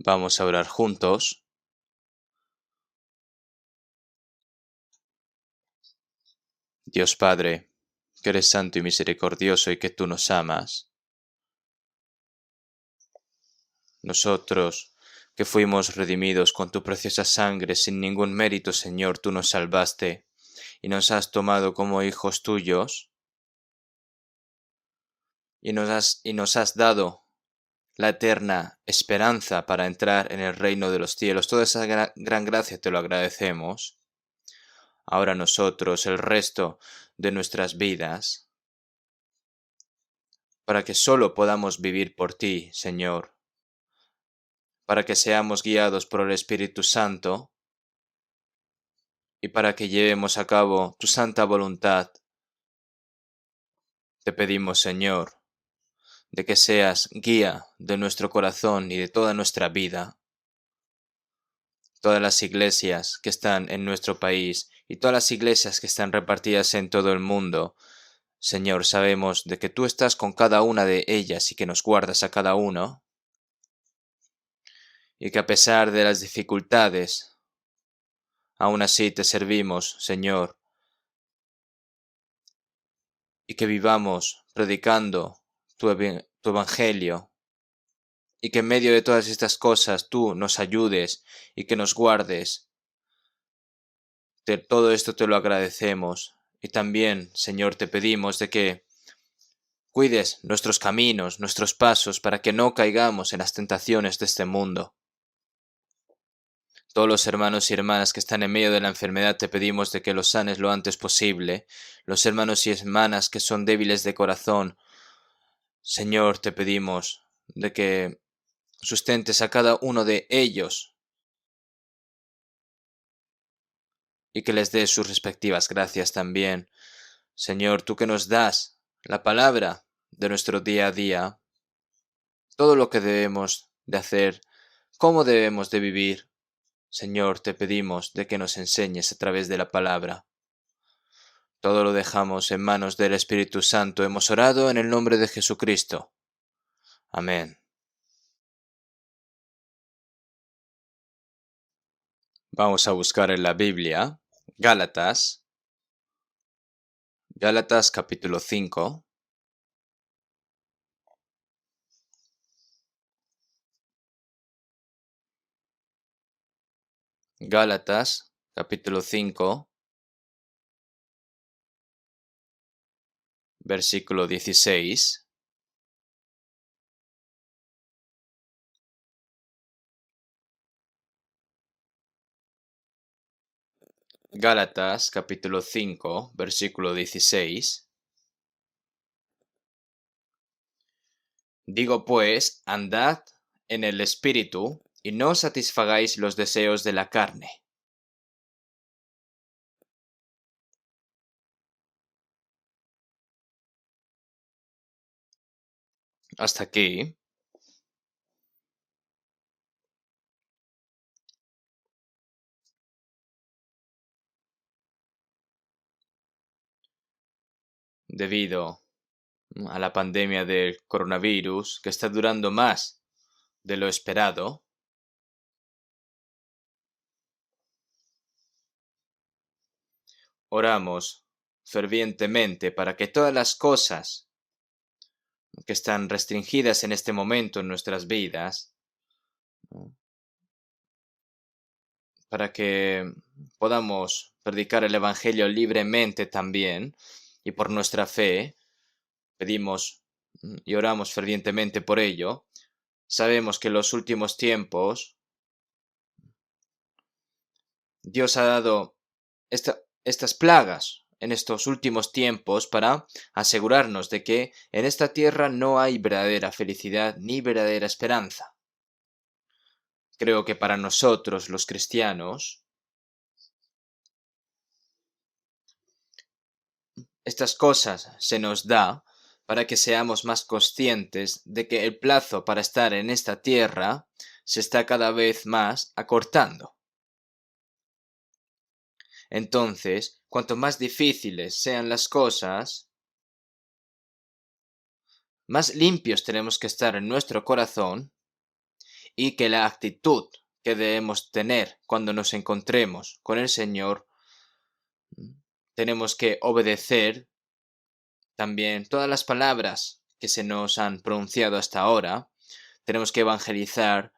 Vamos a orar juntos. Dios Padre, que eres santo y misericordioso y que tú nos amas. Nosotros, que fuimos redimidos con tu preciosa sangre sin ningún mérito, Señor, tú nos salvaste y nos has tomado como hijos tuyos y nos has dado la eterna esperanza para entrar en el reino de los cielos. Toda esa gran gracia te lo agradecemos. Ahora nosotros, el resto de nuestras vidas, para que solo podamos vivir por ti, Señor, para que seamos guiados por el Espíritu Santo y para que llevemos a cabo tu santa voluntad. Te pedimos, Señor, de que seas guía de nuestro corazón y de toda nuestra vida. Todas las iglesias que están en nuestro país y todas las iglesias que están repartidas en todo el mundo, Señor, sabemos de que tú estás con cada una de ellas y que nos guardas a cada uno, y que a pesar de las dificultades, aún así te servimos, Señor, y que vivamos predicando tu evangelio, y que en medio de todas estas cosas tú nos ayudes y que nos guardes. Todo esto te lo agradecemos, y también, Señor, te pedimos de que cuides nuestros caminos, nuestros pasos, para que no caigamos en las tentaciones de este mundo. Todos los hermanos y hermanas que están en medio de la enfermedad te pedimos de que los sanes lo antes posible. Los hermanos y hermanas que son débiles de corazón, Señor, te pedimos de que sustentes a cada uno de ellos y que les des sus respectivas gracias también. Señor, tú que nos das la palabra de nuestro día a día, todo lo que debemos de hacer, cómo debemos de vivir, Señor, te pedimos de que nos enseñes a través de la palabra. Todo lo dejamos en manos del Espíritu Santo. Hemos orado en el nombre de Jesucristo. Amén. Vamos a buscar en la Biblia Gálatas, Gálatas capítulo 5. Gálatas capítulo 5, versículo 16. Gálatas capítulo 5, versículo 16. Digo pues, andad en el Espíritu, y no satisfagáis los deseos de la carne. Hasta aquí. Debido a la pandemia del coronavirus, que está durando más de lo esperado, oramos fervientemente para que todas las cosas que están restringidas en este momento en nuestras vidas, ¿no?, para que podamos predicar el Evangelio libremente también, y por nuestra fe pedimos y oramos fervientemente por ello. Sabemos que en los últimos tiempos Dios ha dado estas plagas en estos últimos tiempos para asegurarnos de que en esta tierra no hay verdadera felicidad ni verdadera esperanza. Creo que para nosotros, los cristianos, estas cosas se nos da para que seamos más conscientes de que el plazo para estar en esta tierra se está cada vez más acortando. Entonces, cuanto más difíciles sean las cosas, más limpios tenemos que estar en nuestro corazón y que la actitud que debemos tener cuando nos encontremos con el Señor, tenemos que obedecer también todas las palabras que se nos han pronunciado hasta ahora. Tenemos que evangelizar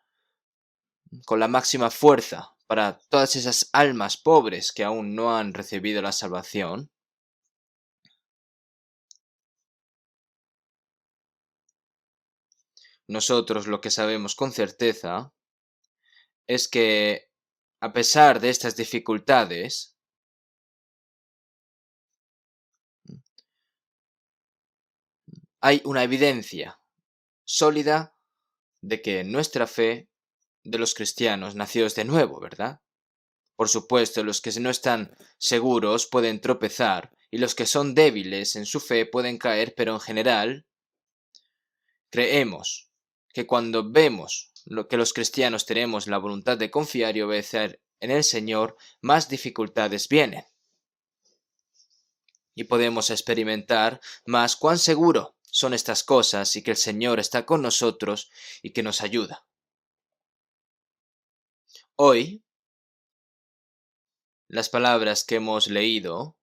con la máxima fuerza para todas esas almas pobres que aún no han recibido la salvación. Nosotros lo que sabemos con certeza es que, a pesar de estas dificultades, hay una evidencia sólida de que nuestra fe de los cristianos nacidos de nuevo, ¿verdad? Por supuesto, los que no están seguros pueden tropezar y los que son débiles en su fe pueden caer, pero en general creemos que cuando vemos que los cristianos tenemos la voluntad de confiar y obedecer en el Señor, más dificultades vienen. Y podemos experimentar más cuán seguro son estas cosas y que el Señor está con nosotros y que nos ayuda. Hoy, las palabras que hemos leído,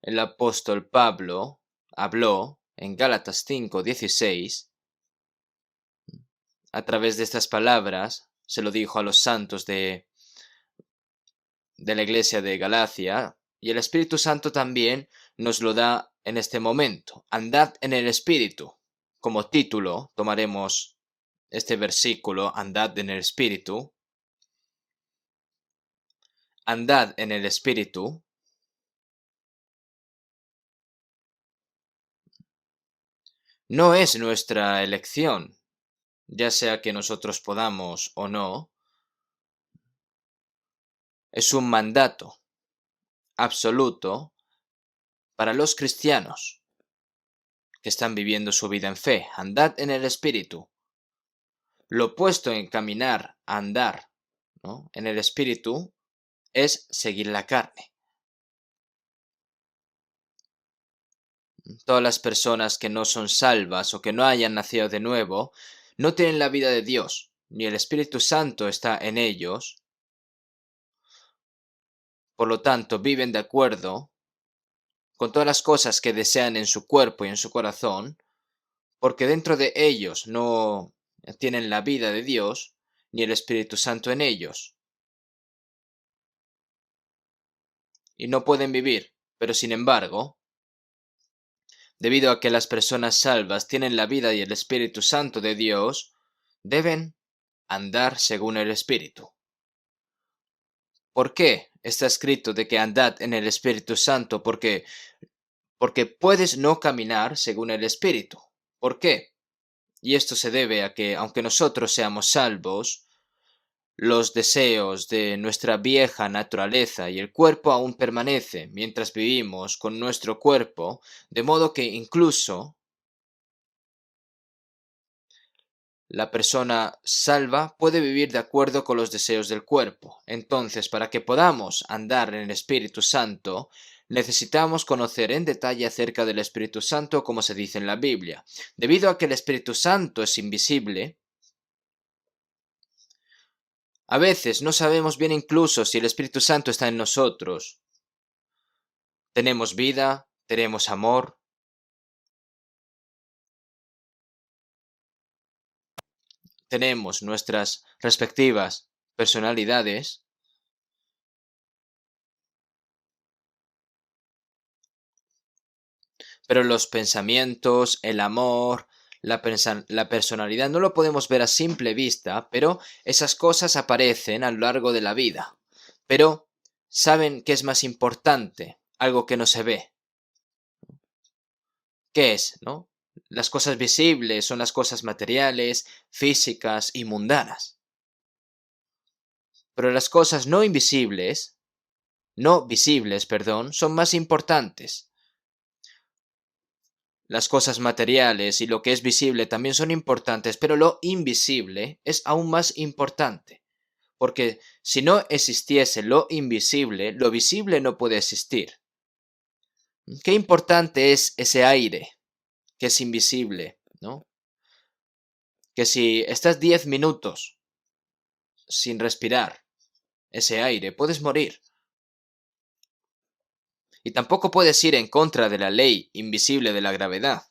el apóstol Pablo habló en Gálatas 5:16. A través de estas palabras se lo dijo a los santos de la iglesia de Galacia, y el Espíritu Santo también nos lo da en este momento. Andad en el Espíritu. Como título tomaremos este versículo, andad en el Espíritu. Andad en el Espíritu. No es nuestra elección, ya sea que nosotros podamos o no. Es un mandato absoluto para los cristianos que están viviendo su vida en fe. Andad en el Espíritu. Lo opuesto en caminar, andar, ¿no?, en el Espíritu es seguir la carne. Todas las personas que no son salvas o que no hayan nacido de nuevo no tienen la vida de Dios, ni el Espíritu Santo está en ellos. Por lo tanto, viven de acuerdo con todas las cosas que desean en su cuerpo y en su corazón, porque dentro de ellos no tienen la vida de Dios, ni el Espíritu Santo en ellos. Y no pueden vivir, pero sin embargo, debido a que las personas salvas tienen la vida y el Espíritu Santo de Dios, deben andar según el Espíritu. ¿Por qué está escrito de que andad en el Espíritu Santo? Porque puedes no caminar según el Espíritu. ¿Por qué? Y esto se debe a que, aunque nosotros seamos salvos, los deseos de nuestra vieja naturaleza y el cuerpo aún permanece mientras vivimos con nuestro cuerpo, de modo que incluso la persona salva puede vivir de acuerdo con los deseos del cuerpo. Entonces, para que podamos andar en el Espíritu Santo, necesitamos conocer en detalle acerca del Espíritu Santo, como se dice en la Biblia. Debido a que el Espíritu Santo es invisible, a veces no sabemos bien incluso si el Espíritu Santo está en nosotros. Tenemos vida, tenemos amor, tenemos nuestras respectivas personalidades, pero los pensamientos, el amor, la personalidad no lo podemos ver a simple vista, pero esas cosas aparecen a lo largo de la vida. Pero, ¿saben qué es más importante? Algo que no se ve. ¿Qué es, no? Las cosas visibles son las cosas materiales, físicas y mundanas. Pero las cosas no visibles, perdón, son más importantes. Las cosas materiales y lo que es visible también son importantes, pero lo invisible es aún más importante. Porque si no existiese lo invisible, lo visible no puede existir. Qué importante es ese aire que es invisible, ¿no? que si estás 10 minutos sin respirar ese aire, puedes morir. Y tampoco puedes ir en contra de la ley invisible de la gravedad.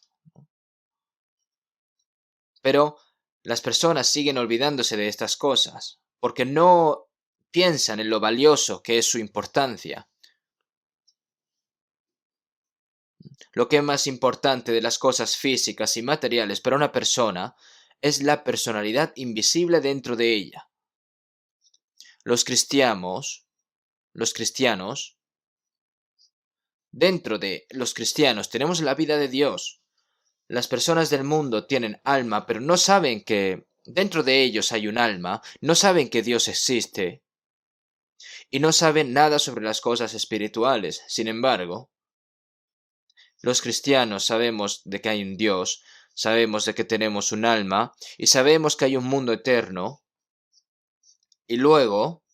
Pero las personas siguen olvidándose de estas cosas, porque no piensan en lo valioso que es su importancia. Lo que es más importante de las cosas físicas y materiales para una persona es la personalidad invisible dentro de ella. Los cristianos, dentro de los cristianos tenemos la vida de Dios. Las personas del mundo tienen alma, pero no saben que dentro de ellos hay un alma, no saben que Dios existe y no saben nada sobre las cosas espirituales. Sin embargo, los cristianos sabemos de que hay un Dios, sabemos de que tenemos un alma y sabemos que hay un mundo eterno, y luego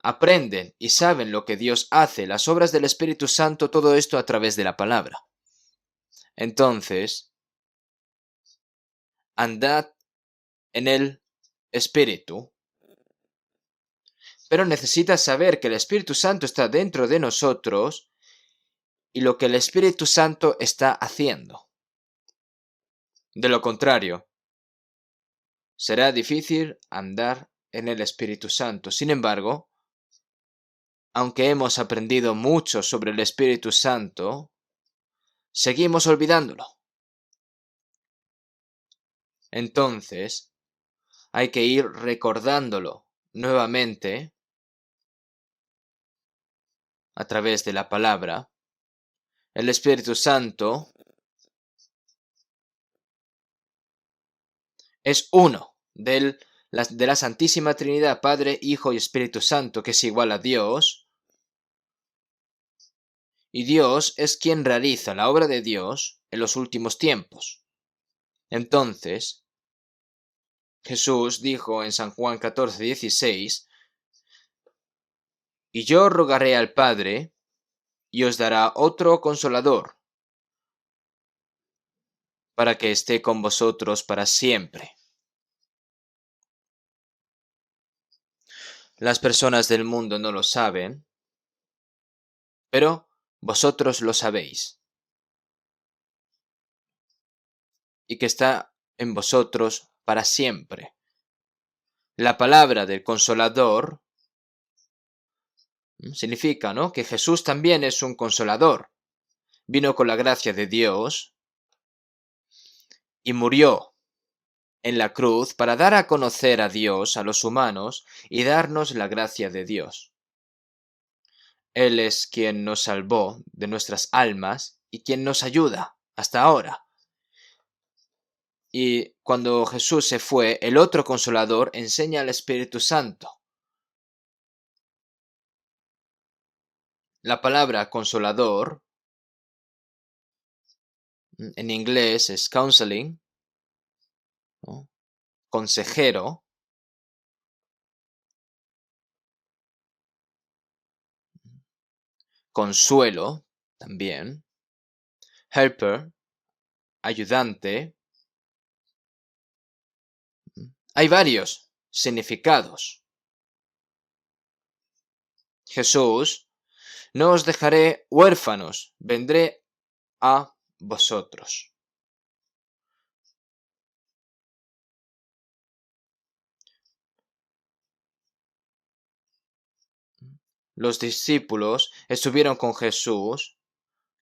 aprenden y saben lo que Dios hace, las obras del Espíritu Santo, todo esto a través de la palabra. Entonces, andad en el Espíritu, pero necesitas saber que el Espíritu Santo está dentro de nosotros y lo que el Espíritu Santo está haciendo. De lo contrario, será difícil andar en el Espíritu Santo. Sin embargo, aunque hemos aprendido mucho sobre el Espíritu Santo, seguimos olvidándolo. Entonces, hay que ir recordándolo nuevamente a través de la palabra. El Espíritu Santo es uno de la Santísima Trinidad, Padre, Hijo y Espíritu Santo, que es igual a Dios. Y Dios es quien realiza la obra de Dios en los últimos tiempos. Entonces, Jesús dijo en San Juan 14:16, y yo rogaré al Padre, y os dará otro consolador, para que esté con vosotros para siempre. Las personas del mundo no lo saben, pero vosotros lo sabéis, y que está en vosotros para siempre. La palabra del consolador significa, ¿no?, que Jesús también es un consolador. Vino con la gracia de Dios y murió en la cruz para dar a conocer a Dios a los humanos y darnos la gracia de Dios. Él es quien nos salvó de nuestras almas y quien nos ayuda hasta ahora. Y cuando Jesús se fue, el otro consolador enseña al Espíritu Santo. La palabra consolador en inglés es counseling, ¿no?, consejero. Consuelo también. Helper, ayudante. Hay varios significados. Jesús, no os dejaré huérfanos, vendré a vosotros. Los discípulos estuvieron con Jesús,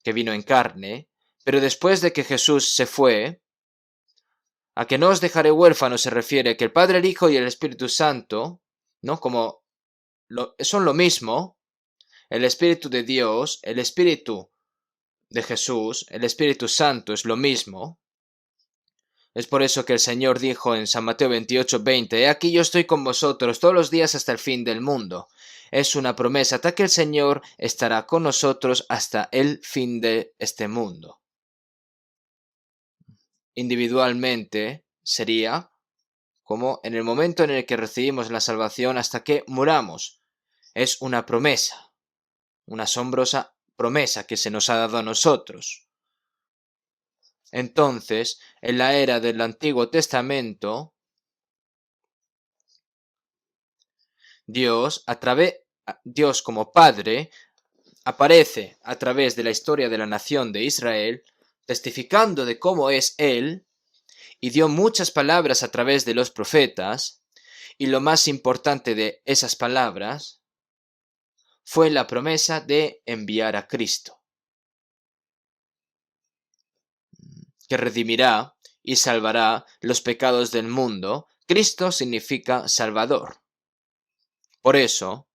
que vino en carne, pero después de que Jesús se fue, a que no os dejaré huérfanos se refiere que el Padre, el Hijo y el Espíritu Santo, ¿no?, como son lo mismo, el Espíritu de Dios, el Espíritu de Jesús, el Espíritu Santo es lo mismo. Es por eso que el Señor dijo en San Mateo 28:20, he aquí yo estoy con vosotros todos los días hasta el fin del mundo. Es una promesa, hasta que el Señor estará con nosotros hasta el fin de este mundo. Individualmente sería como en el momento en el que recibimos la salvación hasta que muramos. Es una promesa, una asombrosa promesa que se nos ha dado a nosotros. Entonces, en la era del Antiguo Testamento, Dios como Padre aparece a través de la historia de la nación de Israel, testificando de cómo es Él, y dio muchas palabras a través de los profetas, y lo más importante de esas palabras fue la promesa de enviar a Cristo, que redimirá y salvará los pecados del mundo. Cristo significa Salvador. Por eso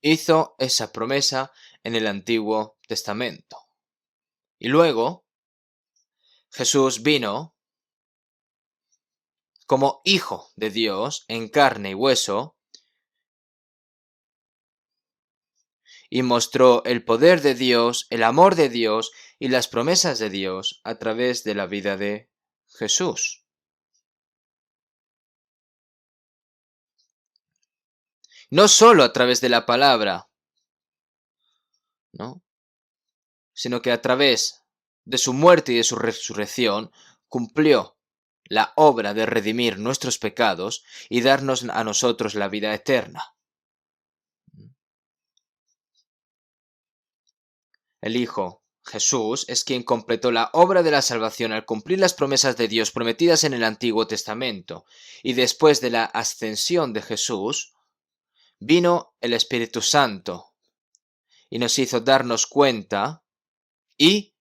hizo esa promesa en el Antiguo Testamento. Y luego Jesús vino como Hijo de Dios en carne y hueso y mostró el poder de Dios, el amor de Dios y las promesas de Dios a través de la vida de Jesús. No solo a través de la palabra, ¿no? Sino que a través de su muerte y de su resurrección cumplió la obra de redimir nuestros pecados y darnos a nosotros la vida eterna. El Hijo, Jesús, es quien completó la obra de la salvación al cumplir las promesas de Dios prometidas en el Antiguo Testamento, y después de la ascensión de Jesús, vino el Espíritu Santo y nos hizo darnos cuenta y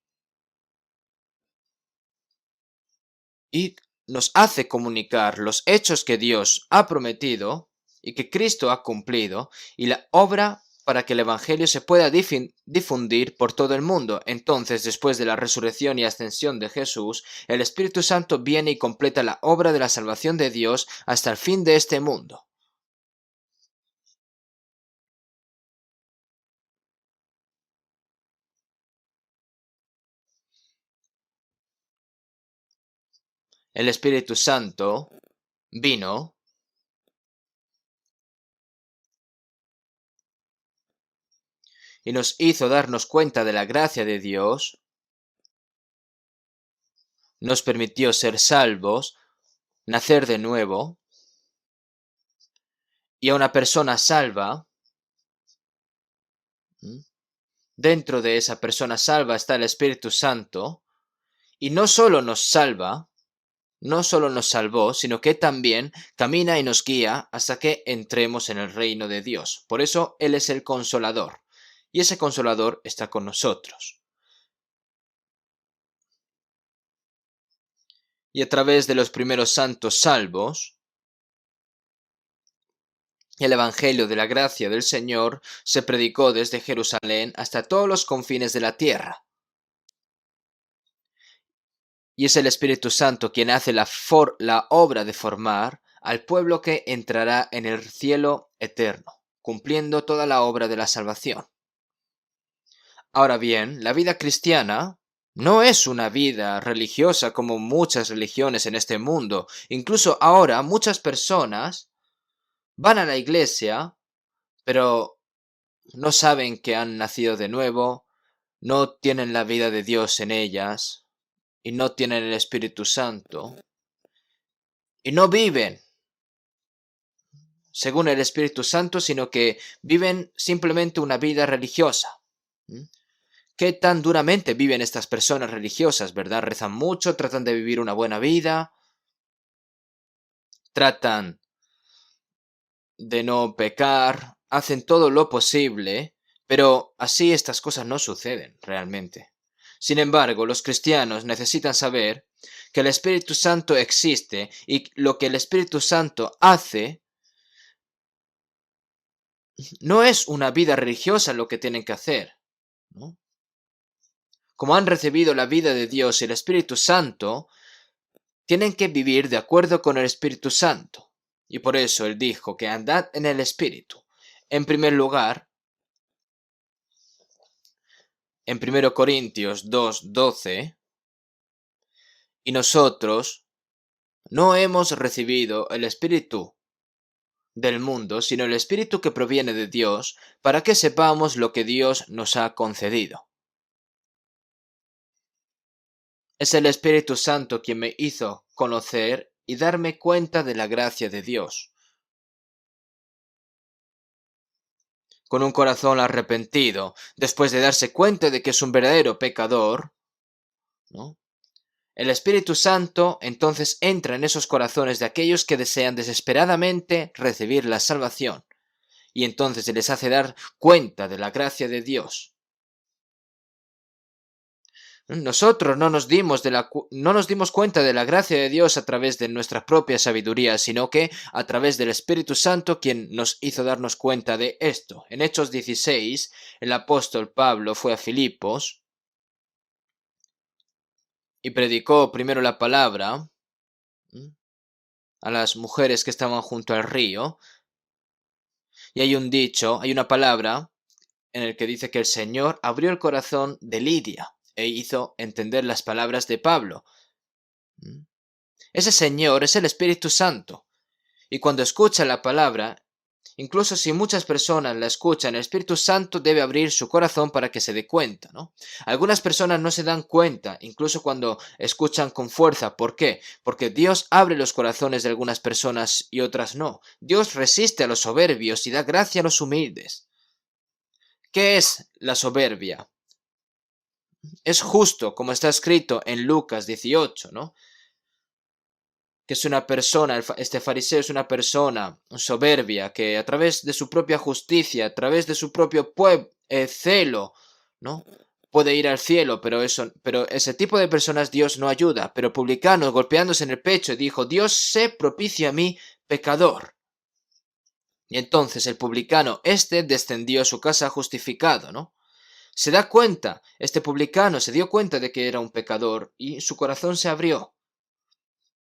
nos hace comunicar los hechos que Dios ha prometido y que Cristo ha cumplido y la obra para que el Evangelio se pueda difundir por todo el mundo. Entonces, después de la resurrección y ascensión de Jesús, el Espíritu Santo viene y completa la obra de la salvación de Dios hasta el fin de este mundo. El Espíritu Santo vino y nos hizo darnos cuenta de la gracia de Dios, nos permitió ser salvos, nacer de nuevo, y a una persona salva, dentro de esa persona salva está el Espíritu Santo, y no solo nos salva, no solo nos salvó, sino que también camina y nos guía hasta que entremos en el reino de Dios. Por eso Él es el Consolador, y ese Consolador está con nosotros. Y a través de los primeros santos salvos, el Evangelio de la gracia del Señor se predicó desde Jerusalén hasta todos los confines de la tierra. Y es el Espíritu Santo quien hace la obra de formar al pueblo que entrará en el cielo eterno, cumpliendo toda la obra de la salvación. Ahora bien, la vida cristiana no es una vida religiosa como muchas religiones en este mundo. Incluso ahora muchas personas van a la iglesia, pero no saben que han nacido de nuevo, no tienen la vida de Dios en ellas y no tienen el Espíritu Santo y no viven según el Espíritu Santo, sino que viven simplemente una vida religiosa. ¿Qué tan duramente viven estas personas religiosas, verdad? Rezan mucho, tratan de vivir una buena vida, tratan de no pecar, hacen todo lo posible, pero así estas cosas no suceden realmente. Sin embargo, los cristianos necesitan saber que el Espíritu Santo existe y lo que el Espíritu Santo hace no es una vida religiosa lo que tienen que hacer, ¿no? Como han recibido la vida de Dios y el Espíritu Santo, tienen que vivir de acuerdo con el Espíritu Santo. Y por eso Él dijo que andad en el Espíritu. En primer lugar, en 1 Corintios 2:12, y nosotros no hemos recibido el Espíritu del mundo, sino el Espíritu que proviene de Dios, para que sepamos lo que Dios nos ha concedido. Es el Espíritu Santo quien me hizo conocer y darme cuenta de la gracia de Dios. Con un corazón arrepentido, después de darse cuenta de que es un verdadero pecador, ¿no? El Espíritu Santo entonces entra en esos corazones de aquellos que desean desesperadamente recibir la salvación, y entonces se les hace dar cuenta de la gracia de Dios. Nosotros no nos dimos cuenta de la gracia de Dios a través de nuestra propia sabiduría, sino que a través del Espíritu Santo quien nos hizo darnos cuenta de esto. En Hechos 16, el apóstol Pablo fue a Filipos y predicó primero la palabra a las mujeres que estaban junto al río. Y hay un dicho, hay una palabra en el que dice que el Señor abrió el corazón de Lidia e hizo entender las palabras de Pablo. Ese Señor es el Espíritu Santo. Y cuando escucha la palabra, incluso si muchas personas la escuchan, el Espíritu Santo debe abrir su corazón para que se dé cuenta, ¿no? Algunas personas no se dan cuenta, incluso cuando escuchan con fuerza. ¿Por qué? Porque Dios abre los corazones de algunas personas y otras no. Dios resiste a los soberbios y da gracia a los humildes. ¿Qué es la soberbia? Es justo, como está escrito en Lucas 18, ¿no? Que es una persona, este fariseo es una persona soberbia, que a través de su propia justicia, a través de su propio celo, ¿no? Puede ir al cielo, pero ese tipo de personas Dios no ayuda. Pero publicano, golpeándose en el pecho, dijo: Dios, sé propicio a mí, pecador. Y entonces el publicano descendió a su casa justificado, ¿no? Se da cuenta, este publicano se dio cuenta de que era un pecador y su corazón se abrió.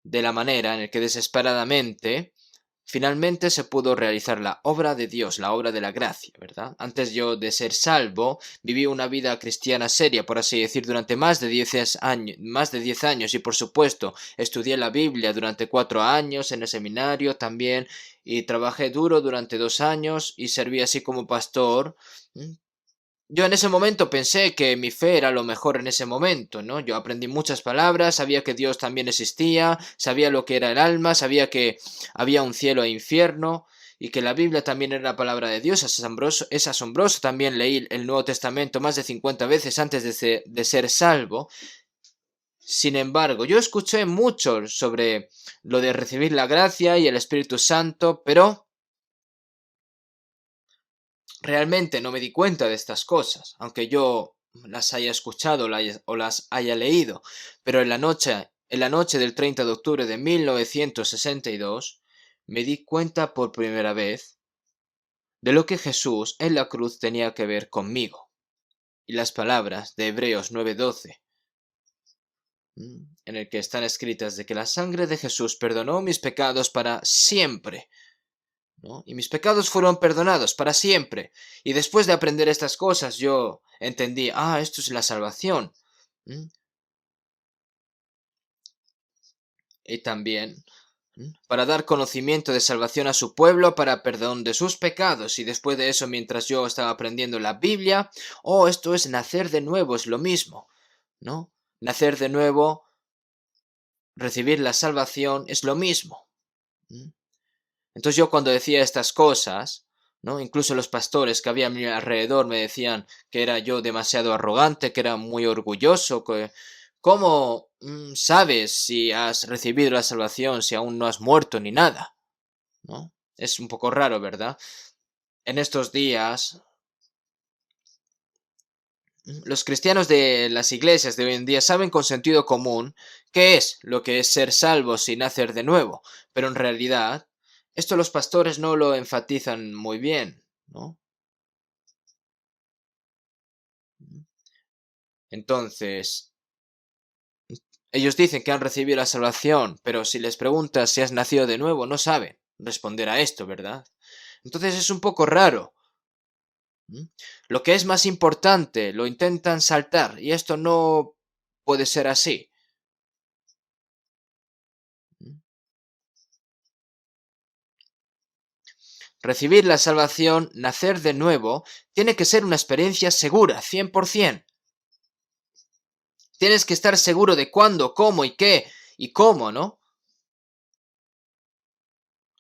De la manera en que desesperadamente finalmente se pudo realizar la obra de Dios, la obra de la gracia, ¿verdad? Antes yo de ser salvo, viví una vida cristiana seria, por así decir, durante más de 10 años, y por supuesto estudié la Biblia durante 4 años en el seminario también, y trabajé duro durante 2 años y serví así como pastor. Yo en ese momento pensé que mi fe era lo mejor en ese momento, ¿no? Yo aprendí muchas palabras, sabía que Dios también existía, sabía lo que era el alma, sabía que había un cielo e infierno y que la Biblia también era la palabra de Dios. Es asombroso. También leí el Nuevo Testamento más de 50 veces antes de ser salvo. Sin embargo, yo escuché mucho sobre lo de recibir la gracia y el Espíritu Santo, pero realmente no me di cuenta de estas cosas, aunque yo las haya escuchado o las haya leído. Pero en la noche del 30 de octubre de 1962, me di cuenta por primera vez de lo que Jesús en la cruz tenía que ver conmigo. Y las palabras de Hebreos 9:12, en el que están escritas de que la sangre de Jesús perdonó mis pecados para siempre, ¿no? Y mis pecados fueron perdonados para siempre. Y después de aprender estas cosas, yo entendí, esto es la salvación. ¿Mm? Y también para dar conocimiento de salvación a su pueblo, para perdón de sus pecados. Y después de eso, mientras yo estaba aprendiendo la Biblia, esto es nacer de nuevo, es lo mismo, ¿no? Nacer de nuevo, recibir la salvación, es lo mismo. Entonces yo cuando decía estas cosas, ¿no? Incluso los pastores que había a mi alrededor me decían que era yo demasiado arrogante, que era muy orgulloso, que ¿cómo sabes si has recibido la salvación si aún no has muerto ni nada? ¿No? Es un poco raro, ¿verdad? En estos días, los cristianos de las iglesias de hoy en día saben con sentido común qué es lo que es ser salvo sin nacer de nuevo, pero en realidad esto los pastores no lo enfatizan muy bien, ¿no? Entonces, ellos dicen que han recibido la salvación, pero si les preguntas si has nacido de nuevo, no saben responder a esto, ¿verdad? Entonces es un poco raro. Lo que es más importante lo intentan saltar y esto no puede ser así. Recibir la salvación, nacer de nuevo, tiene que ser una experiencia segura, 100%. Tienes que estar seguro de cuándo, cómo y qué y cómo, ¿no?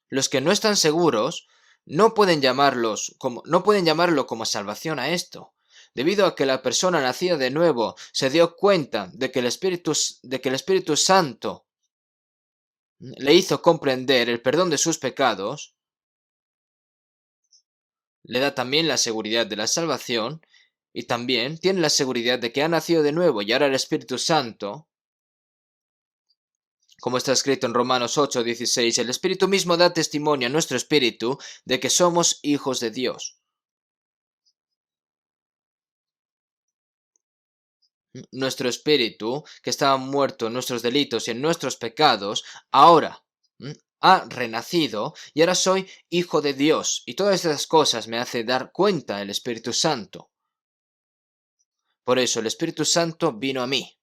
Los que no están seguros no pueden llamarlo como salvación a esto, debido a que la persona nacida de nuevo se dio cuenta de que el Espíritu Santo le hizo comprender el perdón de sus pecados, le da también la seguridad de la salvación y también tiene la seguridad de que ha nacido de nuevo y ahora el Espíritu Santo, como está escrito en Romanos 8:16, el Espíritu mismo da testimonio a nuestro espíritu de que somos hijos de Dios. Nuestro espíritu, que estaba muerto en nuestros delitos y en nuestros pecados, ahora ha renacido y ahora soy hijo de Dios. Y todas estas cosas me hace dar cuenta el Espíritu Santo. Por eso el Espíritu Santo vino a mí.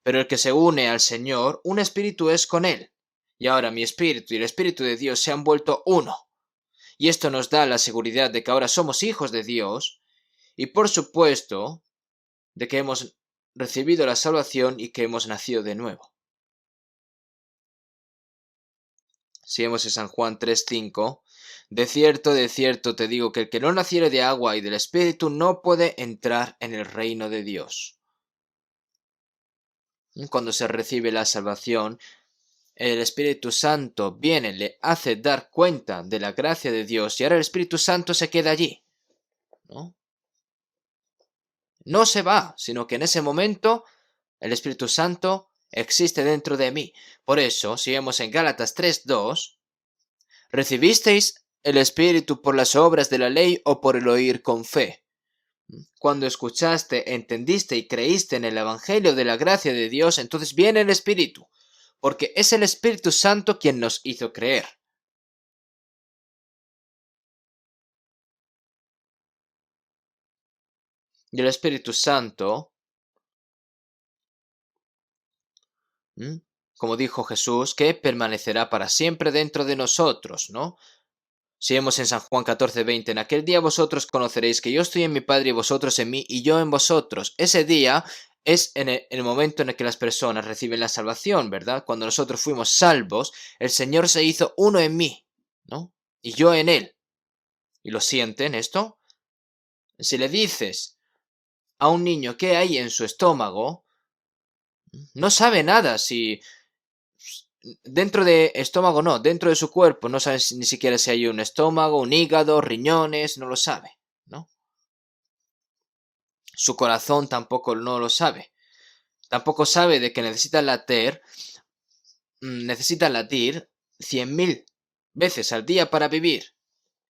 Pero el que se une al Señor, un espíritu es con él. Y ahora mi espíritu y el Espíritu de Dios se han vuelto uno. Y esto nos da la seguridad de que ahora somos hijos de Dios y por supuesto de que hemos recibido la salvación y que hemos nacido de nuevo. Si vemos en San Juan 3:5, de cierto te digo que el que no naciere de agua y del Espíritu no puede entrar en el reino de Dios. Cuando se recibe la salvación, el Espíritu Santo viene, le hace dar cuenta de la gracia de Dios y ahora el Espíritu Santo se queda allí, ¿no? No se va, sino que en ese momento el Espíritu Santo existe dentro de mí. Por eso, si vemos en Gálatas 3:2, ¿recibisteis el Espíritu por las obras de la ley o por el oír con fe? Cuando escuchaste, entendiste y creíste en el Evangelio de la gracia de Dios, entonces viene el Espíritu, porque es el Espíritu Santo quien nos hizo creer. Y el Espíritu Santo, como dijo Jesús, que permanecerá para siempre dentro de nosotros, ¿no? Si vemos en San Juan 14:20, en aquel día vosotros conoceréis que yo estoy en mi Padre y vosotros en mí y yo en vosotros. Ese día es en el momento en el que las personas reciben la salvación, ¿verdad? Cuando nosotros fuimos salvos, el Señor se hizo uno en mí, ¿no? Y yo en Él. ¿Y lo sienten esto? Si le dices a un niño qué hay en su estómago, no sabe nada si dentro de estómago no, dentro de su cuerpo no sabe ni siquiera si hay un estómago, un hígado, riñones, no lo sabe, ¿no? Su corazón tampoco no lo sabe. Tampoco sabe de que necesita latir 100.000 veces al día para vivir.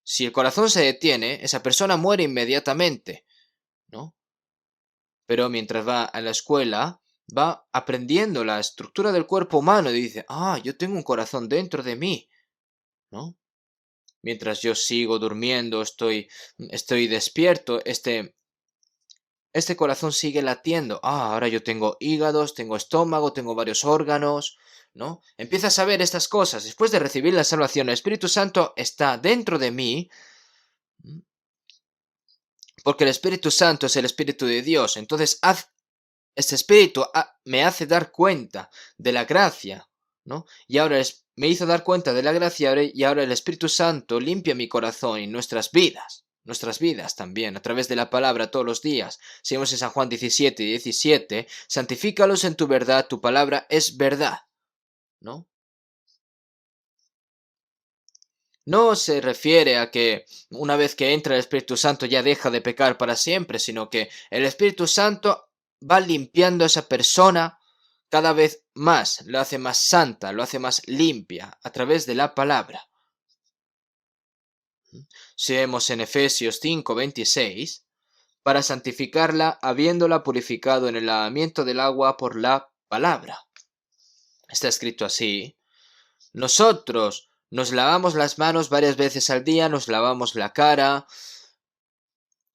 Si el corazón se detiene, esa persona muere inmediatamente, ¿no? Pero mientras va a la escuela, va aprendiendo la estructura del cuerpo humano y dice, yo tengo un corazón dentro de mí, ¿no? Mientras yo sigo durmiendo, estoy despierto, este corazón sigue latiendo. Ahora yo tengo hígados, tengo estómago, tengo varios órganos, ¿no? Empieza a saber estas cosas. Después de recibir la salvación, el Espíritu Santo está dentro de mí, porque el Espíritu Santo es el Espíritu de Dios. Entonces, este Espíritu me hace dar cuenta de la gracia, ¿no? Y ahora me hizo dar cuenta de la gracia y ahora el Espíritu Santo limpia mi corazón y nuestras vidas también, a través de la palabra todos los días. Si vemos en San Juan 17:17, santifícalos en tu verdad, tu palabra es verdad, ¿no? No se refiere a que una vez que entra el Espíritu Santo ya deja de pecar para siempre, sino que el Espíritu Santo va limpiando a esa persona cada vez más, lo hace más santa, lo hace más limpia a través de la palabra. Si vemos en Efesios 5:26, para santificarla, habiéndola purificado en el lavamiento del agua por la palabra. Está escrito así: nosotros nos lavamos las manos varias veces al día, nos lavamos la cara,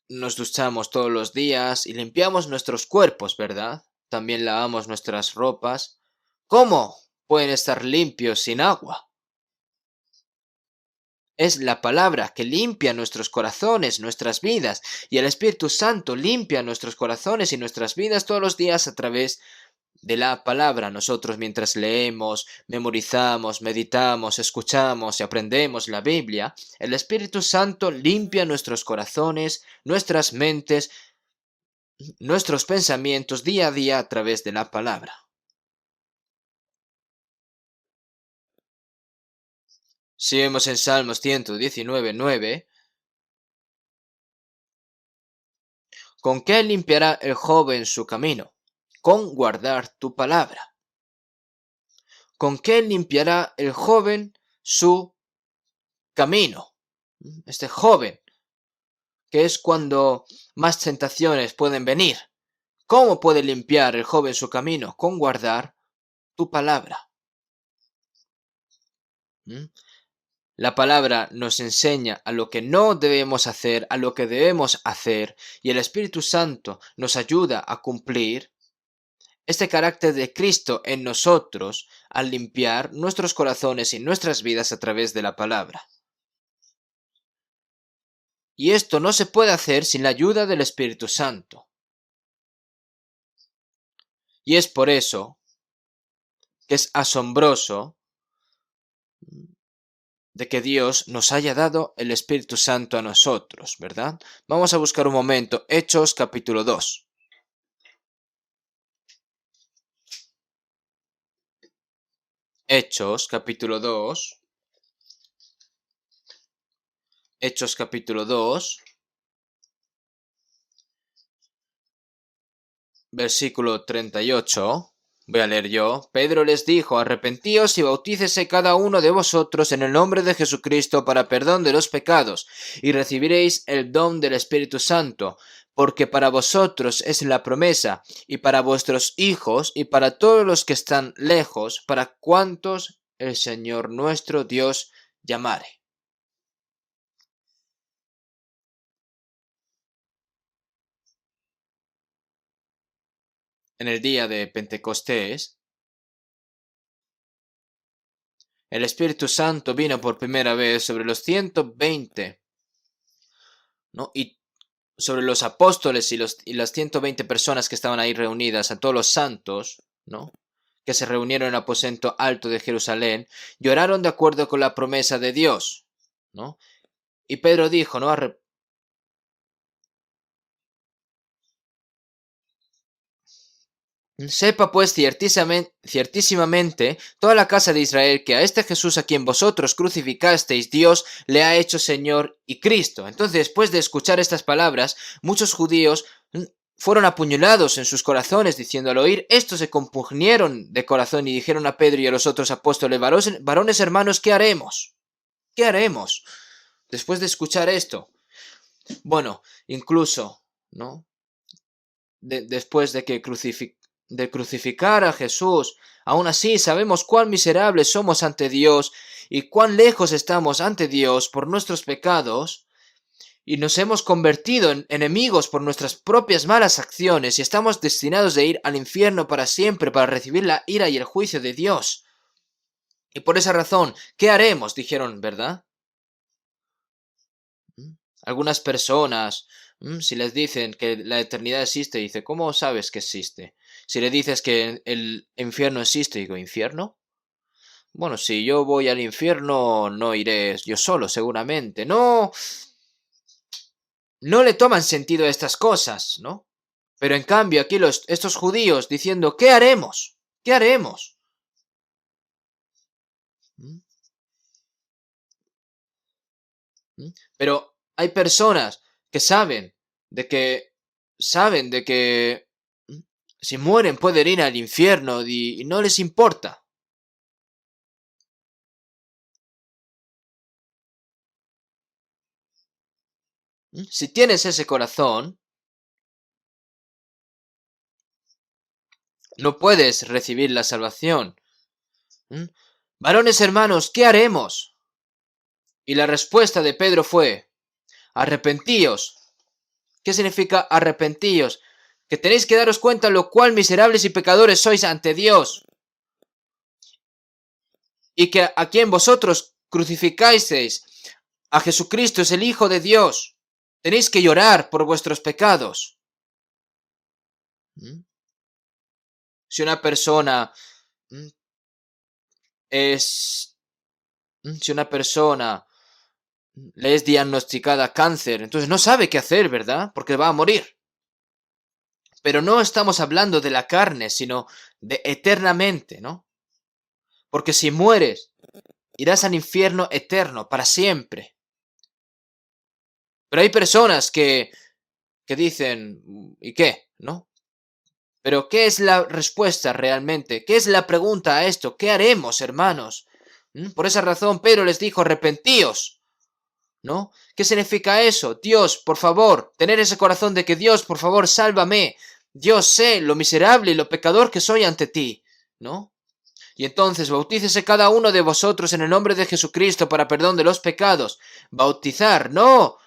nos duchamos todos los días y limpiamos nuestros cuerpos, ¿verdad? También lavamos nuestras ropas. ¿Cómo pueden estar limpios sin agua? Es la palabra que limpia nuestros corazones, nuestras vidas, y el Espíritu Santo limpia nuestros corazones y nuestras vidas todos los días a través de la palabra. Nosotros mientras leemos, memorizamos, meditamos, escuchamos y aprendemos la Biblia, el Espíritu Santo limpia nuestros corazones, nuestras mentes, nuestros pensamientos día a día a través de la palabra. Si vemos en Salmos 119:9, ¿con qué limpiará el joven su camino? Con guardar tu palabra. ¿Con qué limpiará el joven su camino? Este joven, que es cuando más tentaciones pueden venir. ¿Cómo puede limpiar el joven su camino? Con guardar tu palabra. La palabra nos enseña a lo que no debemos hacer, a lo que debemos hacer, y el Espíritu Santo nos ayuda a cumplir este carácter de Cristo en nosotros al limpiar nuestros corazones y nuestras vidas a través de la palabra. Y esto no se puede hacer sin la ayuda del Espíritu Santo. Y es por eso que es asombroso de que Dios nos haya dado el Espíritu Santo a nosotros, ¿verdad? Vamos a buscar un momento. Hechos capítulo 2. Hechos capítulo 2. Hechos capítulo 2. Versículo 38. Voy a leer yo. Pedro les dijo: arrepentíos y bautícese cada uno de vosotros en el nombre de Jesucristo para perdón de los pecados, y recibiréis el don del Espíritu Santo, porque para vosotros es la promesa, y para vuestros hijos, y para todos los que están lejos, para cuantos el Señor nuestro Dios llamare. En el día de Pentecostés, el Espíritu Santo vino por primera vez sobre los 120, ¿no? Y sobre los apóstoles y las 120 personas que estaban ahí reunidas, a todos los santos, ¿no? Que se reunieron en el aposento alto de Jerusalén, y oraron de acuerdo con la promesa de Dios, ¿no? Y Pedro dijo, ¿no? Sepa pues ciertísimamente toda la casa de Israel que a este Jesús a quien vosotros crucificasteis, Dios le ha hecho Señor y Cristo. Entonces, después de escuchar estas palabras, muchos judíos fueron apuñalados en sus corazones, diciendo al oír esto se compugnieron de corazón y dijeron a Pedro y a los otros apóstoles: varones hermanos, ¿qué haremos? ¿Qué haremos después de escuchar esto? Bueno, incluso, ¿no? Después de crucificar a Jesús, aún así sabemos cuán miserables somos ante Dios y cuán lejos estamos ante Dios por nuestros pecados, y nos hemos convertido en enemigos por nuestras propias malas acciones y estamos destinados de ir al infierno para siempre para recibir la ira y el juicio de Dios. Y por esa razón, ¿qué haremos? Dijeron, ¿verdad? Algunas personas, si les dicen que la eternidad existe, dice, ¿cómo sabes que existe? Si le dices que el infierno existe, digo, ¿infierno? Bueno, si yo voy al infierno, no iré yo solo, seguramente. No, no le toman sentido a estas cosas, ¿no? Pero en cambio aquí estos judíos diciendo, ¿qué haremos? ¿Qué haremos? ¿Mm? ¿Mm? Pero hay personas que saben de que si mueren pueden ir al infierno y no les importa. Si tienes ese corazón, no puedes recibir la salvación. Varones hermanos, ¿qué haremos? Y la respuesta de Pedro fue, arrepentíos. ¿Qué significa arrepentíos? Que tenéis que daros cuenta lo cual miserables y pecadores sois ante Dios. Y que a quien vosotros crucificáis, a Jesucristo es el Hijo de Dios. Tenéis que llorar por vuestros pecados. Si una persona mm, es... Si una persona le es diagnosticada cáncer, entonces no sabe qué hacer, ¿verdad? Porque va a morir. Pero no estamos hablando de la carne, sino de eternamente, ¿no? Porque si mueres, irás al infierno eterno, para siempre. Pero hay personas que dicen, ¿y qué? ¿No? Pero ¿qué es la respuesta realmente? ¿Qué es la pregunta a esto? ¿Qué haremos, hermanos? Por esa razón Pedro les dijo, arrepentíos, ¿no? ¿Qué significa eso? Dios, por favor, tener ese corazón de que Dios, por favor, sálvame. Dios, sé lo miserable y lo pecador que soy ante ti, ¿no? Y entonces bautícese cada uno de vosotros en el nombre de Jesucristo para perdón de los pecados. Bautizar, no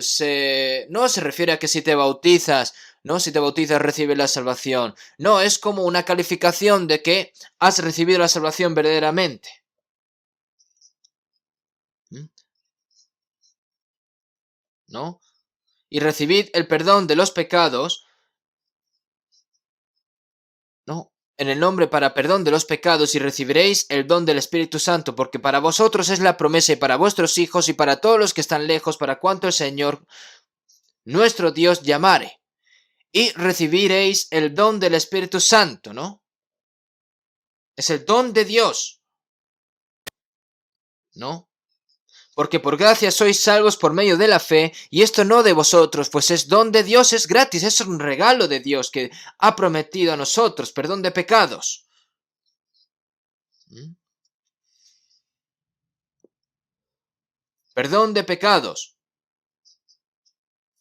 se refiere a que si te bautizas, no, si te bautizas recibes la salvación. No, es como una calificación de que has recibido la salvación verdaderamente. ¿No? Y recibid el perdón de los pecados, ¿no? En el nombre para perdón de los pecados y recibiréis el don del Espíritu Santo, porque para vosotros es la promesa y para vuestros hijos y para todos los que están lejos, para cuanto el Señor, nuestro Dios, llamare. Y recibiréis el don del Espíritu Santo, ¿no? Es el don de Dios, ¿no? Porque por gracia sois salvos por medio de la fe, y esto no de vosotros, pues es don de Dios, es gratis, es un regalo de Dios que ha prometido a nosotros, perdón de pecados. Perdón de pecados.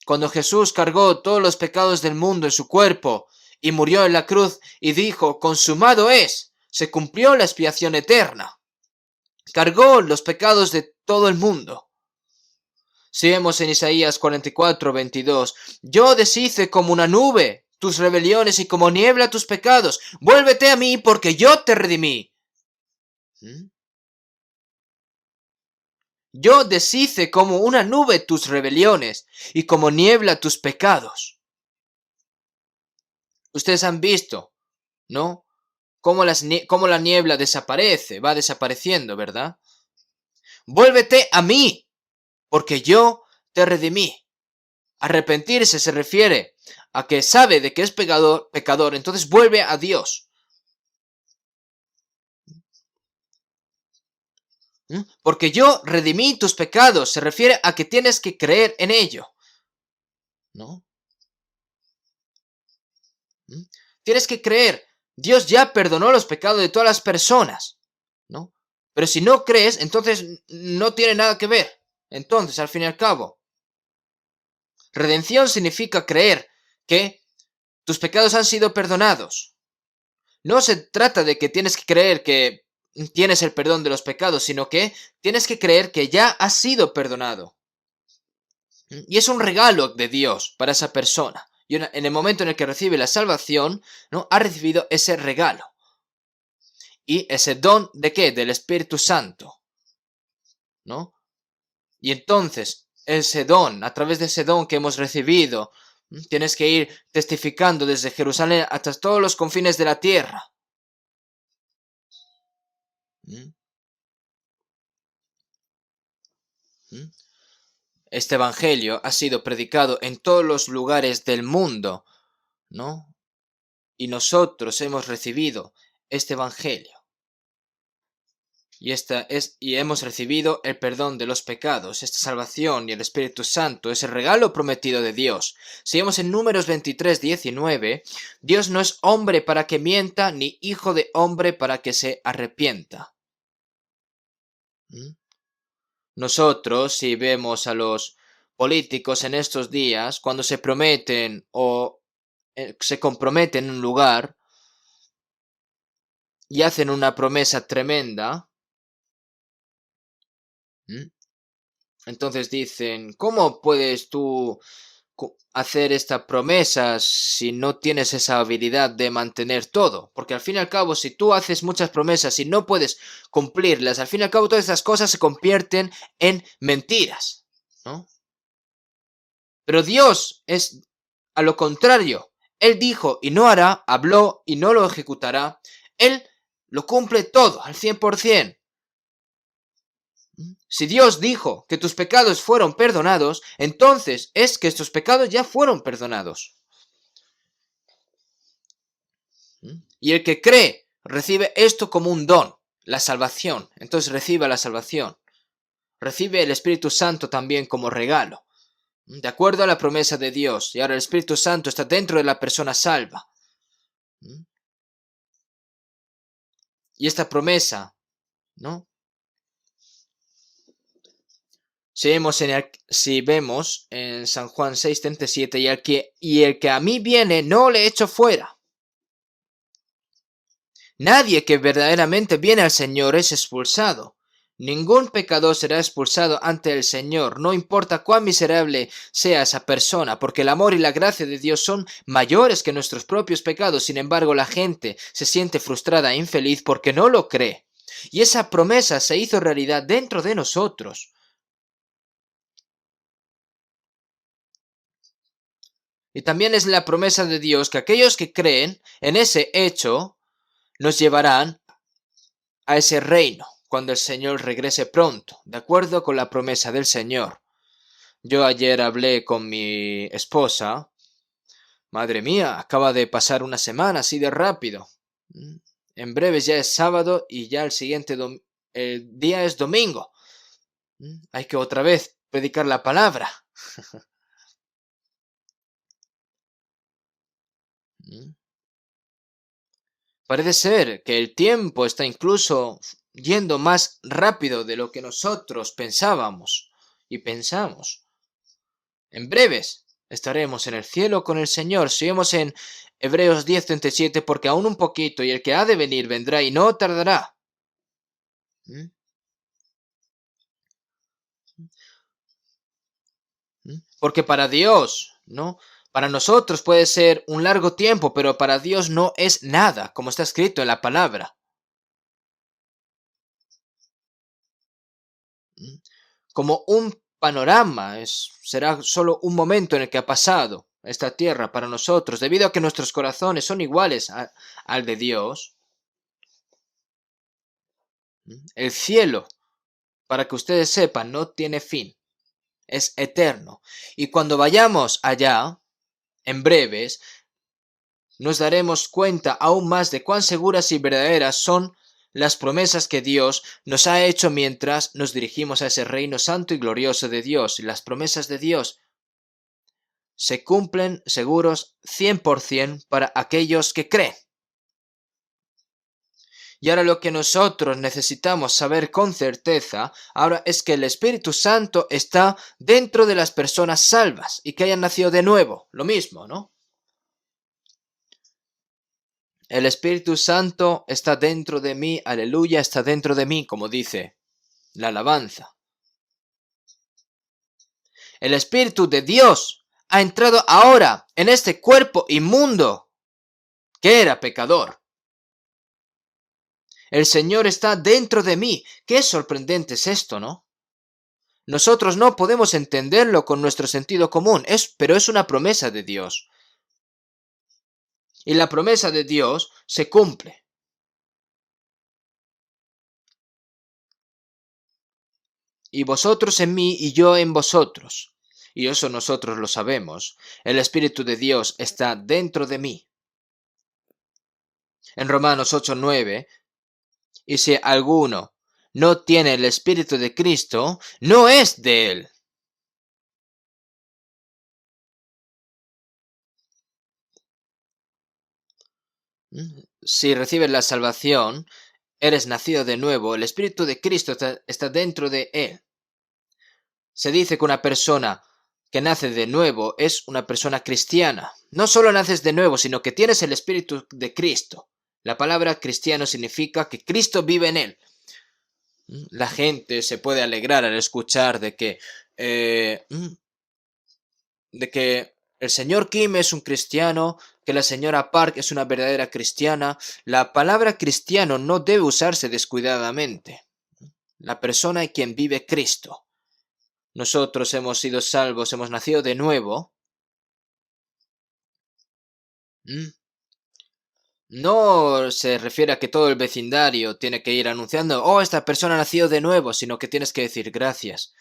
Cuando Jesús cargó todos los pecados del mundo en su cuerpo y murió en la cruz y dijo, consumado es, se cumplió la expiación eterna. Cargó los pecados de todo el mundo. Si vemos en Isaías 44:22, yo deshice como una nube tus rebeliones y como niebla tus pecados. Vuélvete a mí porque yo te redimí. Yo deshice como una nube tus rebeliones y como niebla tus pecados. Ustedes han visto, ¿no? Cómo la niebla desaparece, va desapareciendo, ¿verdad? Vuélvete a mí, porque yo te redimí. Arrepentirse se refiere a que sabe de que es pecador, entonces vuelve a Dios. Porque yo redimí tus pecados, se refiere a que tienes que creer en ello, ¿no? Tienes que creer, Dios ya perdonó los pecados de todas las personas, ¿no? Pero si no crees, entonces no tiene nada que ver. Entonces, al fin y al cabo, redención significa creer que tus pecados han sido perdonados. No se trata de que tienes que creer que tienes el perdón de los pecados, sino que tienes que creer que ya has sido perdonado. Y es un regalo de Dios para esa persona. Y en el momento en el que recibe la salvación, ¿no? Ha recibido ese regalo. Y ese don ¿de qué? Del Espíritu Santo, ¿no? Y entonces, ese don, a través de ese don que hemos recibido, tienes que ir testificando desde Jerusalén hasta todos los confines de la tierra. Este evangelio ha sido predicado en todos los lugares del mundo, ¿no? Y nosotros hemos recibido este evangelio. Y hemos recibido el perdón de los pecados, esta salvación y el Espíritu Santo es el regalo prometido de Dios. Si vemos en Números 23:19, Dios no es hombre para que mienta, ni hijo de hombre para que se arrepienta. Nosotros, si vemos a los políticos en estos días, cuando se prometen o se comprometen en un lugar y hacen una promesa tremenda, entonces dicen, ¿cómo puedes tú hacer esta promesa si no tienes esa habilidad de mantener todo? Porque al fin y al cabo, si tú haces muchas promesas y no puedes cumplirlas, al fin y al cabo todas estas cosas se convierten en mentiras, ¿no? Pero Dios es a lo contrario. Él dijo y no hará, habló y no lo ejecutará. Él lo cumple todo al 100%. Si Dios dijo que tus pecados fueron perdonados, entonces es que estos pecados ya fueron perdonados. Y el que cree recibe esto como un don, la salvación. Entonces recibe la salvación. Recibe el Espíritu Santo también como regalo, de acuerdo a la promesa de Dios. Y ahora el Espíritu Santo está dentro de la persona salva. Y esta promesa, ¿no? Si vemos en San Juan 6:37, y el que a mí viene no le echo fuera. Nadie que verdaderamente viene al Señor es expulsado. Ningún pecador será expulsado ante el Señor, no importa cuán miserable sea esa persona, porque el amor y la gracia de Dios son mayores que nuestros propios pecados. Sin embargo, la gente se siente frustrada e infeliz porque no lo cree. Y esa promesa se hizo realidad dentro de nosotros. Y también es la promesa de Dios que aquellos que creen en ese hecho nos llevarán a ese reino cuando el Señor regrese pronto, de acuerdo con la promesa del Señor. Yo ayer hablé con mi esposa. Madre mía, acaba de pasar una semana así de rápido. En breves ya es sábado y ya el siguiente el día es domingo. Hay que otra vez predicar la palabra. Parece ser que el tiempo está incluso yendo más rápido de lo que nosotros pensábamos y pensamos. En breves estaremos en el cielo con el Señor. Si vemos en Hebreos 10:37, porque aún un poquito y el que ha de venir vendrá y no tardará. Porque para Dios, ¿no? Para nosotros puede ser un largo tiempo, pero para Dios no es nada, como está escrito en la palabra. Como un panorama, será solo un momento en el que ha pasado esta tierra para nosotros, debido a que nuestros corazones son iguales al de Dios. El cielo, para que ustedes sepan, no tiene fin, es eterno. Y cuando vayamos allá, en breves, nos daremos cuenta aún más de cuán seguras y verdaderas son las promesas que Dios nos ha hecho mientras nos dirigimos a ese reino santo y glorioso de Dios. Y las promesas de Dios se cumplen seguros 100% para aquellos que creen. Y ahora lo que nosotros necesitamos saber con certeza ahora es que el Espíritu Santo está dentro de las personas salvas y que hayan nacido de nuevo. Lo mismo, ¿no? El Espíritu Santo está dentro de mí, aleluya, está dentro de mí, como dice la alabanza. El Espíritu de Dios ha entrado ahora en este cuerpo inmundo que era pecador. El Señor está dentro de mí. Qué sorprendente es esto, ¿no? Nosotros no podemos entenderlo con nuestro sentido común, pero es una promesa de Dios. Y la promesa de Dios se cumple. Y vosotros en mí y yo en vosotros. Y eso nosotros lo sabemos. El Espíritu de Dios está dentro de mí. En Romanos 8:9, y si alguno no tiene el Espíritu de Cristo, no es de él. Si recibes la salvación, eres nacido de nuevo, el Espíritu de Cristo está dentro de él. Se dice que una persona que nace de nuevo es una persona cristiana. No solo naces de nuevo, sino que tienes el Espíritu de Cristo. La palabra cristiano significa que Cristo vive en él. La gente se puede alegrar al escuchar de que el señor Kim es un cristiano, que la señora Park es una verdadera cristiana. La palabra cristiano no debe usarse descuidadamente. La persona en quien vive Cristo. Nosotros hemos sido salvos, hemos nacido de nuevo. ¿Mm? No se refiere a que todo el vecindario tiene que ir anunciando, oh, esta persona nació de nuevo, sino que tienes que decir gracias,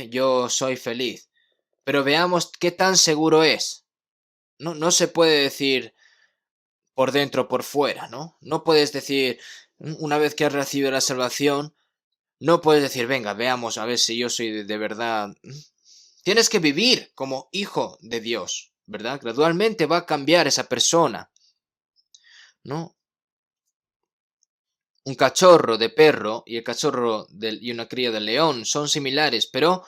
yo soy feliz. Pero veamos qué tan seguro es. No, no se puede decir por dentro o por fuera, ¿no? No puedes decir, una vez que has recibido la salvación, no puedes decir, venga, veamos a ver si yo soy de verdad. Tienes que vivir como hijo de Dios, ¿verdad? Gradualmente va a cambiar esa persona, ¿no? Un cachorro de perro y el y una cría de león son similares, pero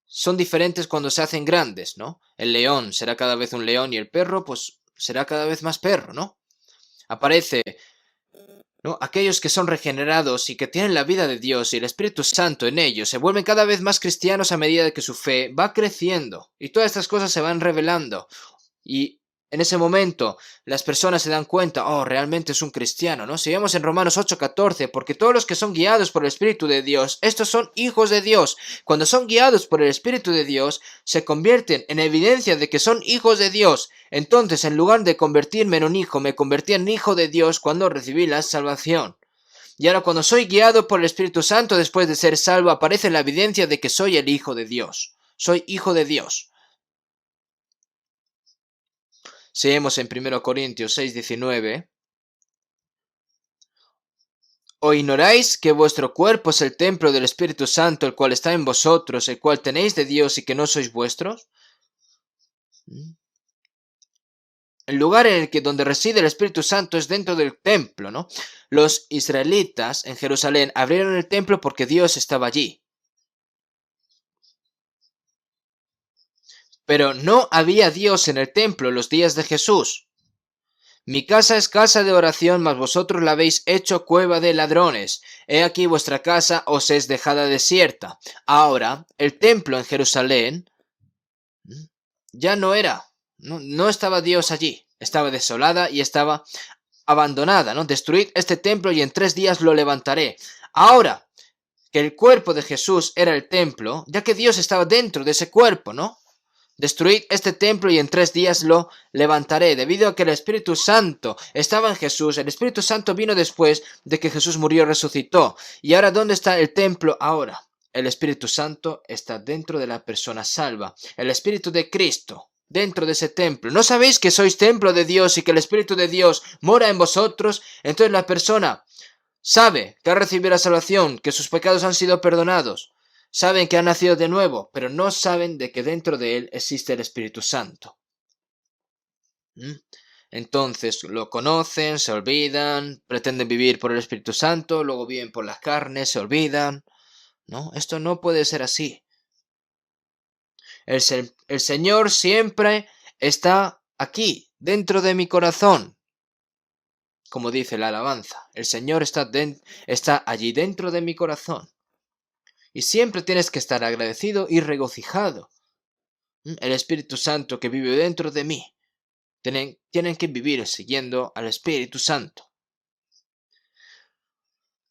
son diferentes cuando se hacen grandes, ¿no? El león será cada vez un león y el perro, pues, será cada vez más perro, ¿no? Aparece, ¿no? Aquellos que son regenerados y que tienen la vida de Dios y el Espíritu Santo en ellos se vuelven cada vez más cristianos a medida de que su fe va creciendo y todas estas cosas se van revelando. Y en ese momento las personas se dan cuenta, oh, realmente es un cristiano, ¿no? Si vemos en Romanos 8:14, porque todos los que son guiados por el Espíritu de Dios, estos son hijos de Dios. Cuando son guiados por el Espíritu de Dios, se convierten en evidencia de que son hijos de Dios. Entonces, en lugar de convertirme en un hijo, me convertí en hijo de Dios cuando recibí la salvación. Y ahora cuando soy guiado por el Espíritu Santo después de ser salvo, aparece la evidencia de que soy el hijo de Dios. Soy hijo de Dios. Seguimos en 1 Corintios 6:19. ¿O ignoráis que vuestro cuerpo es el templo del Espíritu Santo, el cual está en vosotros, el cual tenéis de Dios y que no sois vuestros? El lugar en el que donde reside el Espíritu Santo es dentro del templo, ¿no? Los israelitas en Jerusalén abrieron el templo porque Dios estaba allí. Pero no había Dios en el templo en los días de Jesús. Mi casa es casa de oración, mas vosotros la habéis hecho cueva de ladrones. He aquí vuestra casa os es dejada desierta. Ahora, el templo en Jerusalén ya no era, no estaba Dios allí. Estaba desolada y estaba abandonada, ¿no? Destruid este templo y en 3 días lo levantaré. Ahora que el cuerpo de Jesús era el templo, ya que Dios estaba dentro de ese cuerpo, ¿no? Destruid este templo y en 3 días lo levantaré. Debido a que el Espíritu Santo estaba en Jesús, el Espíritu Santo vino después de que Jesús murió y resucitó. ¿Y ahora dónde está el templo ahora? El Espíritu Santo está dentro de la persona salva. El Espíritu de Cristo dentro de ese templo. ¿No sabéis que sois templo de Dios y que el Espíritu de Dios mora en vosotros? Entonces la persona sabe que ha recibido la salvación, que sus pecados han sido perdonados. Saben que ha nacido de nuevo, pero no saben de que dentro de él existe el Espíritu Santo. Entonces lo conocen, se olvidan, pretenden vivir por el Espíritu Santo, luego viven por la carne, se olvidan. No, esto no puede ser así. El Señor siempre está aquí, dentro de mi corazón. Como dice la alabanza, el Señor está allí dentro de mi corazón. Y siempre tienes que estar agradecido y regocijado. El Espíritu Santo que vive dentro de mí. Tienen que vivir siguiendo al Espíritu Santo.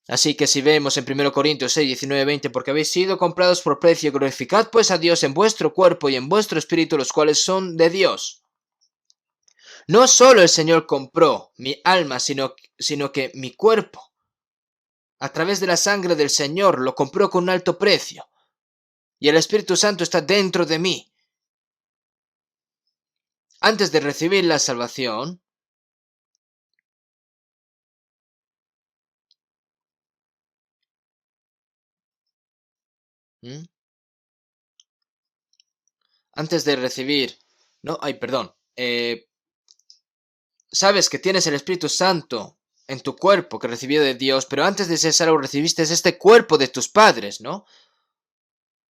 Así que si vemos en 1 Corintios 6, 19, 20, porque habéis sido comprados por precio, glorificad pues a Dios en vuestro cuerpo y en vuestro espíritu, los cuales son de Dios. No solo el Señor compró mi alma, sino que mi cuerpo, a través de la sangre del Señor, lo compró con un alto precio. Y el Espíritu Santo está dentro de mí. Antes de recibir la salvación, antes de recibir, no, ay, perdón, sabes que tienes el Espíritu Santo en tu cuerpo que recibió de Dios, pero antes de ser salvo recibiste este cuerpo de tus padres, ¿no?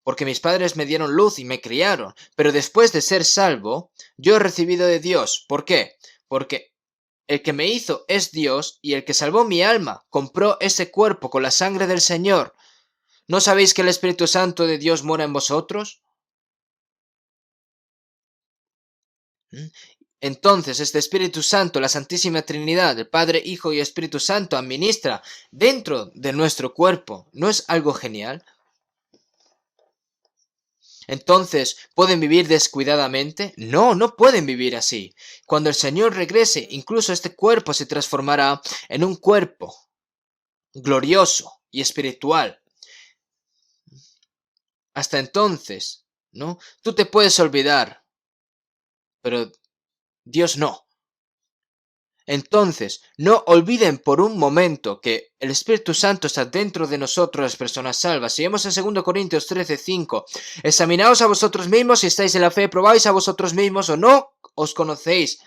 Porque mis padres me dieron luz y me criaron, pero después de ser salvo, yo he recibido de Dios. ¿Por qué? Porque el que me hizo es Dios y el que salvó mi alma compró ese cuerpo con la sangre del Señor. ¿No sabéis que el Espíritu Santo de Dios mora en vosotros? Entonces, este Espíritu Santo, la Santísima Trinidad, el Padre, Hijo y Espíritu Santo, administra dentro de nuestro cuerpo. ¿No es algo genial? Entonces, ¿pueden vivir descuidadamente? No, no pueden vivir así. Cuando el Señor regrese, incluso este cuerpo se transformará en un cuerpo glorioso y espiritual. Hasta entonces, ¿no? Tú te puedes olvidar, pero Dios no. Entonces, no olviden por un momento que el Espíritu Santo está dentro de nosotros, las personas salvas. Si vemos en 2 Corintios 13:5, examinaos a vosotros mismos si estáis en la fe, probáis a vosotros mismos o no os conocéis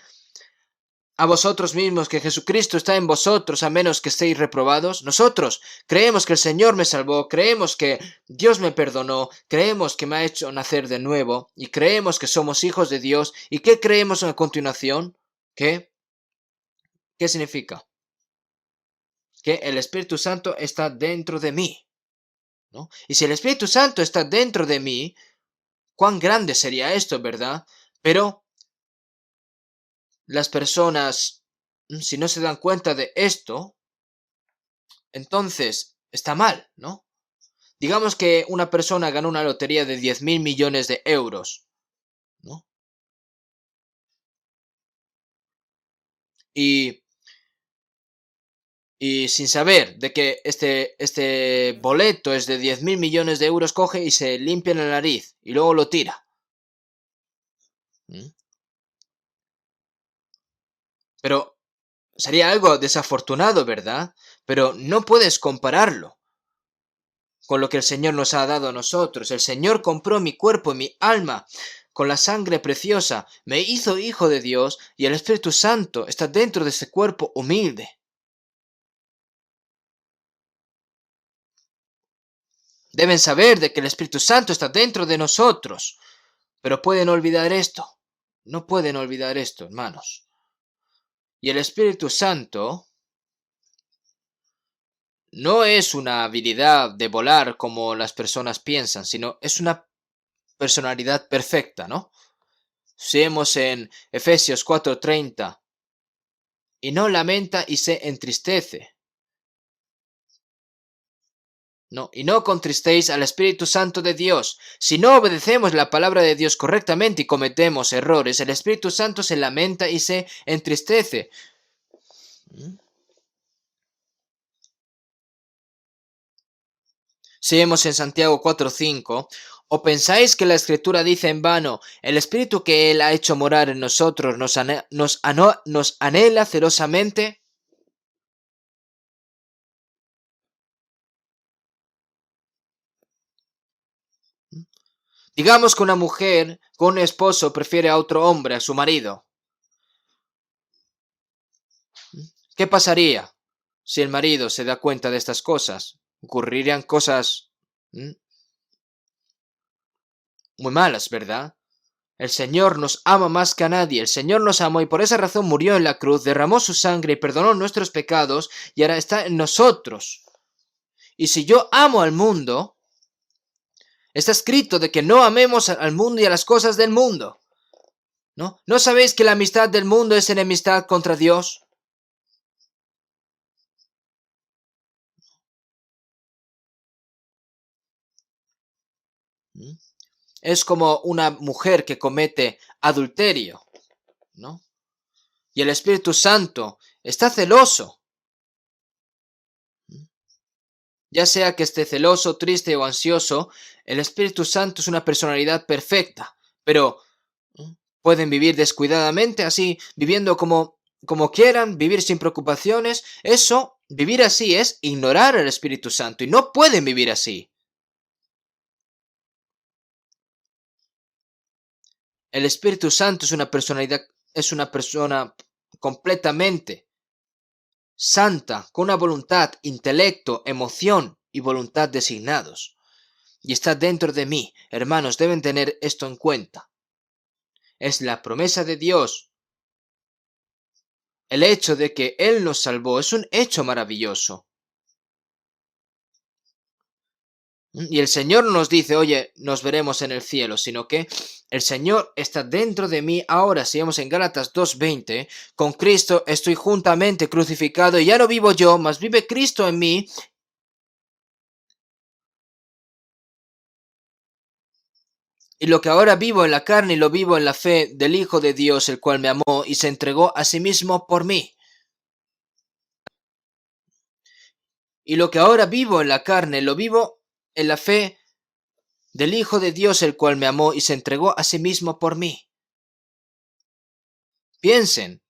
a vosotros mismos que Jesucristo está en vosotros, a menos que estéis reprobados. Nosotros creemos que el Señor me salvó, creemos que Dios me perdonó, creemos que me ha hecho nacer de nuevo y creemos que somos hijos de Dios. ¿Y qué creemos a continuación? ¿Qué? ¿Qué significa? Que el Espíritu Santo está dentro de mí, ¿no? Y si el Espíritu Santo está dentro de mí, cuán grande sería esto, ¿verdad? Pero las personas, si no se dan cuenta de esto, entonces está mal, ¿no? Digamos que una persona gana una lotería de 10.000 millones de euros, ¿no? Y, y sin saber de que este boleto es de 10.000 millones de euros, coge y se limpia la nariz y luego lo tira. ¿Mm? Pero sería algo desafortunado, ¿verdad? Pero no puedes compararlo con lo que el Señor nos ha dado a nosotros. El Señor compró mi cuerpo y mi alma con la sangre preciosa, me hizo hijo de Dios y el Espíritu Santo está dentro de ese cuerpo humilde. Deben saber de que el Espíritu Santo está dentro de nosotros, pero pueden olvidar esto. No pueden olvidar esto, hermanos. Y el Espíritu Santo no es una habilidad de volar como las personas piensan, sino es una personalidad perfecta, ¿no? Si vemos en Efesios 4:30, y no lamenta y se entristece. No, y no contristéis al Espíritu Santo de Dios. Si no obedecemos la palabra de Dios correctamente y cometemos errores, el Espíritu Santo se lamenta y se entristece. Si vemos en Santiago 4:5, ¿o pensáis que la Escritura dice en vano, el Espíritu que Él ha hecho morar en nosotros nos anhela celosamente? Digamos que una mujer con un esposo prefiere a otro hombre, a su marido. ¿Qué pasaría si el marido se da cuenta de estas cosas? Ocurrirían cosas muy malas, ¿verdad? El Señor nos ama más que a nadie. El Señor nos amó y por esa razón murió en la cruz, derramó su sangre y perdonó nuestros pecados y ahora está en nosotros. Y si yo amo al mundo, está escrito de que no amemos al mundo y a las cosas del mundo. ¿No? ¿No sabéis que la amistad del mundo es enemistad contra Dios? Es como una mujer que comete adulterio, ¿no? Y el Espíritu Santo está celoso. Ya sea que esté celoso, triste o ansioso, el Espíritu Santo es una personalidad perfecta, pero pueden vivir descuidadamente, así, viviendo como quieran, vivir sin preocupaciones. Eso, vivir así es ignorar al Espíritu Santo y no pueden vivir así. El Espíritu Santo es una personalidad, es una persona completamente santa, con una voluntad, intelecto, emoción y voluntad designados. Y está dentro de mí. Hermanos, deben tener esto en cuenta. Es la promesa de Dios. El hecho de que Él nos salvó es un hecho maravilloso. Y el Señor no nos dice, oye, nos veremos en el cielo, sino que el Señor está dentro de mí ahora. Si vemos en Gálatas 2:20, con Cristo estoy juntamente crucificado y ya no vivo yo, mas vive Cristo en mí. Y lo que ahora vivo en la carne, lo vivo en la fe del Hijo de Dios, el cual me amó y se entregó a sí mismo por mí. Y lo que ahora vivo en la carne, lo vivo en la fe del Hijo de Dios, el cual me amó y se entregó a sí mismo por mí. Piensen.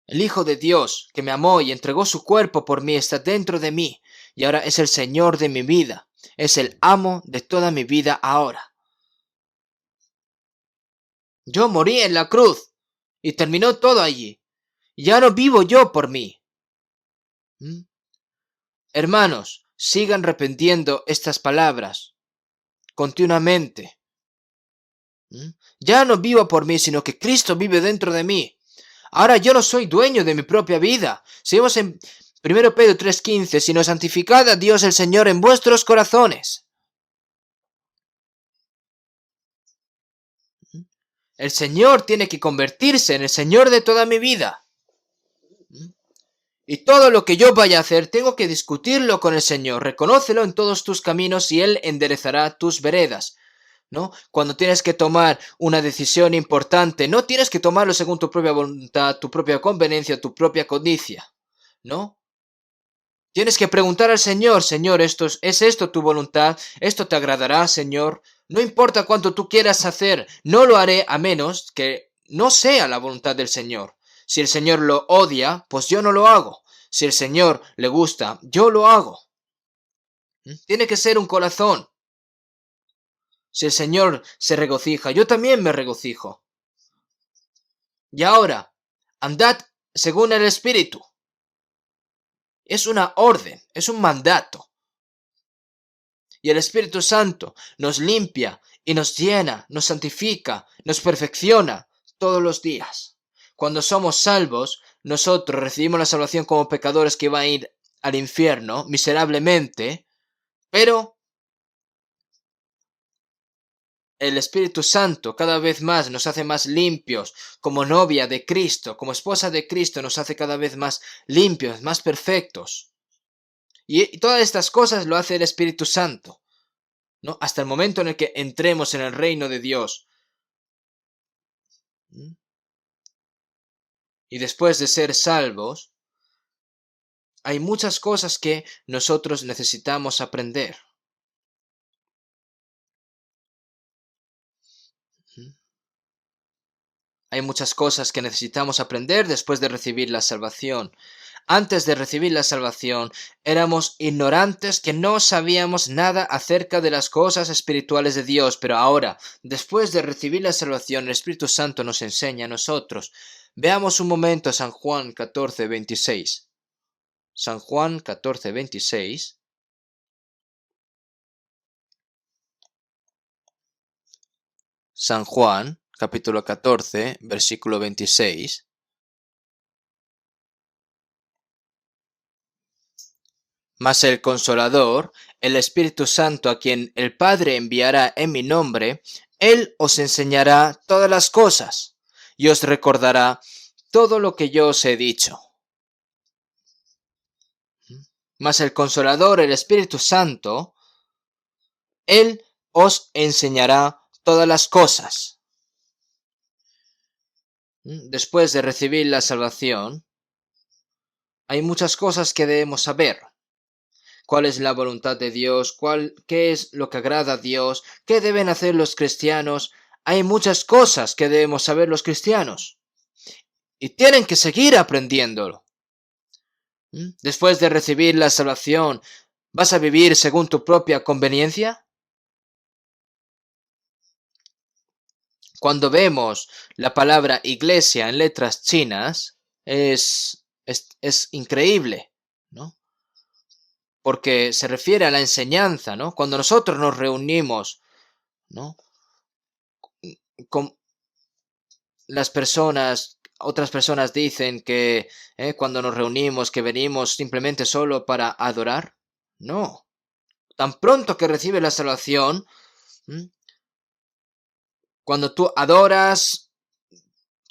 El Hijo de Dios, que me amó y entregó su cuerpo por mí, está dentro de mí, y ahora es el Señor de mi vida, es el amo de toda mi vida ahora. Yo morí en la cruz, y terminó todo allí. Ya no vivo yo por mí. ¿Mm? Hermanos, sigan repitiendo estas palabras continuamente. ¿Mm? Ya no vivo por mí, sino que Cristo vive dentro de mí. Ahora yo no soy dueño de mi propia vida. Seguimos en 1 Pedro 3:15, sino santificad a Dios el Señor en vuestros corazones. El Señor tiene que convertirse en el Señor de toda mi vida. Y todo lo que yo vaya a hacer, tengo que discutirlo con el Señor. Reconócelo en todos tus caminos y Él enderezará tus veredas. ¿No? Cuando tienes que tomar una decisión importante, no tienes que tomarlo según tu propia voluntad, tu propia conveniencia, tu propia codicia. ¿No? Tienes que preguntar al Señor, Señor, ¿es esto tu voluntad? ¿Esto te agradará, Señor? No importa cuánto tú quieras hacer, no lo haré a menos que no sea la voluntad del Señor. Si el Señor lo odia, pues yo no lo hago. Si el Señor le gusta, yo lo hago. Tiene que ser un corazón. Si el Señor se regocija, yo también me regocijo. Y ahora, andad según el Espíritu. Es una orden, es un mandato. Y el Espíritu Santo nos limpia y nos llena, nos santifica, nos perfecciona todos los días. Cuando somos salvos, nosotros recibimos la salvación como pecadores que van a ir al infierno miserablemente, pero el Espíritu Santo cada vez más nos hace más limpios, como novia de Cristo, como esposa de Cristo, nos hace cada vez más limpios, más perfectos. Y todas estas cosas lo hace el Espíritu Santo, ¿no? Hasta el momento en el que entremos en el reino de Dios. Y después de ser salvos, hay muchas cosas que nosotros necesitamos aprender. Hay muchas cosas que necesitamos aprender después de recibir la salvación. Antes de recibir la salvación, éramos ignorantes que no sabíamos nada acerca de las cosas espirituales de Dios, pero ahora, después de recibir la salvación, el Espíritu Santo nos enseña a nosotros. Veamos un momento San Juan 14:26. San Juan 14:26. San Juan, capítulo 14, versículo 26. Mas el Consolador, el Espíritu Santo, a quien el Padre enviará en mi nombre, Él os enseñará todas las cosas y os recordará todo lo que yo os he dicho. Mas el Consolador, el Espíritu Santo, Él os enseñará todas las cosas. Después de recibir la salvación, hay muchas cosas que debemos saber. ¿Cuál es la voluntad de Dios? ¿Qué es lo que agrada a Dios? ¿Qué deben hacer los cristianos? Hay muchas cosas que debemos saber los cristianos. Y tienen que seguir aprendiéndolo. Después de recibir la salvación, ¿vas a vivir según tu propia conveniencia? Cuando vemos la palabra iglesia en letras chinas, es increíble, ¿no? Porque se refiere a la enseñanza, ¿no? Cuando nosotros nos reunimos, ¿no? Con otras personas dicen que cuando nos reunimos, que venimos simplemente solo para adorar. No. Tan pronto que recibes la salvación, cuando tú adoras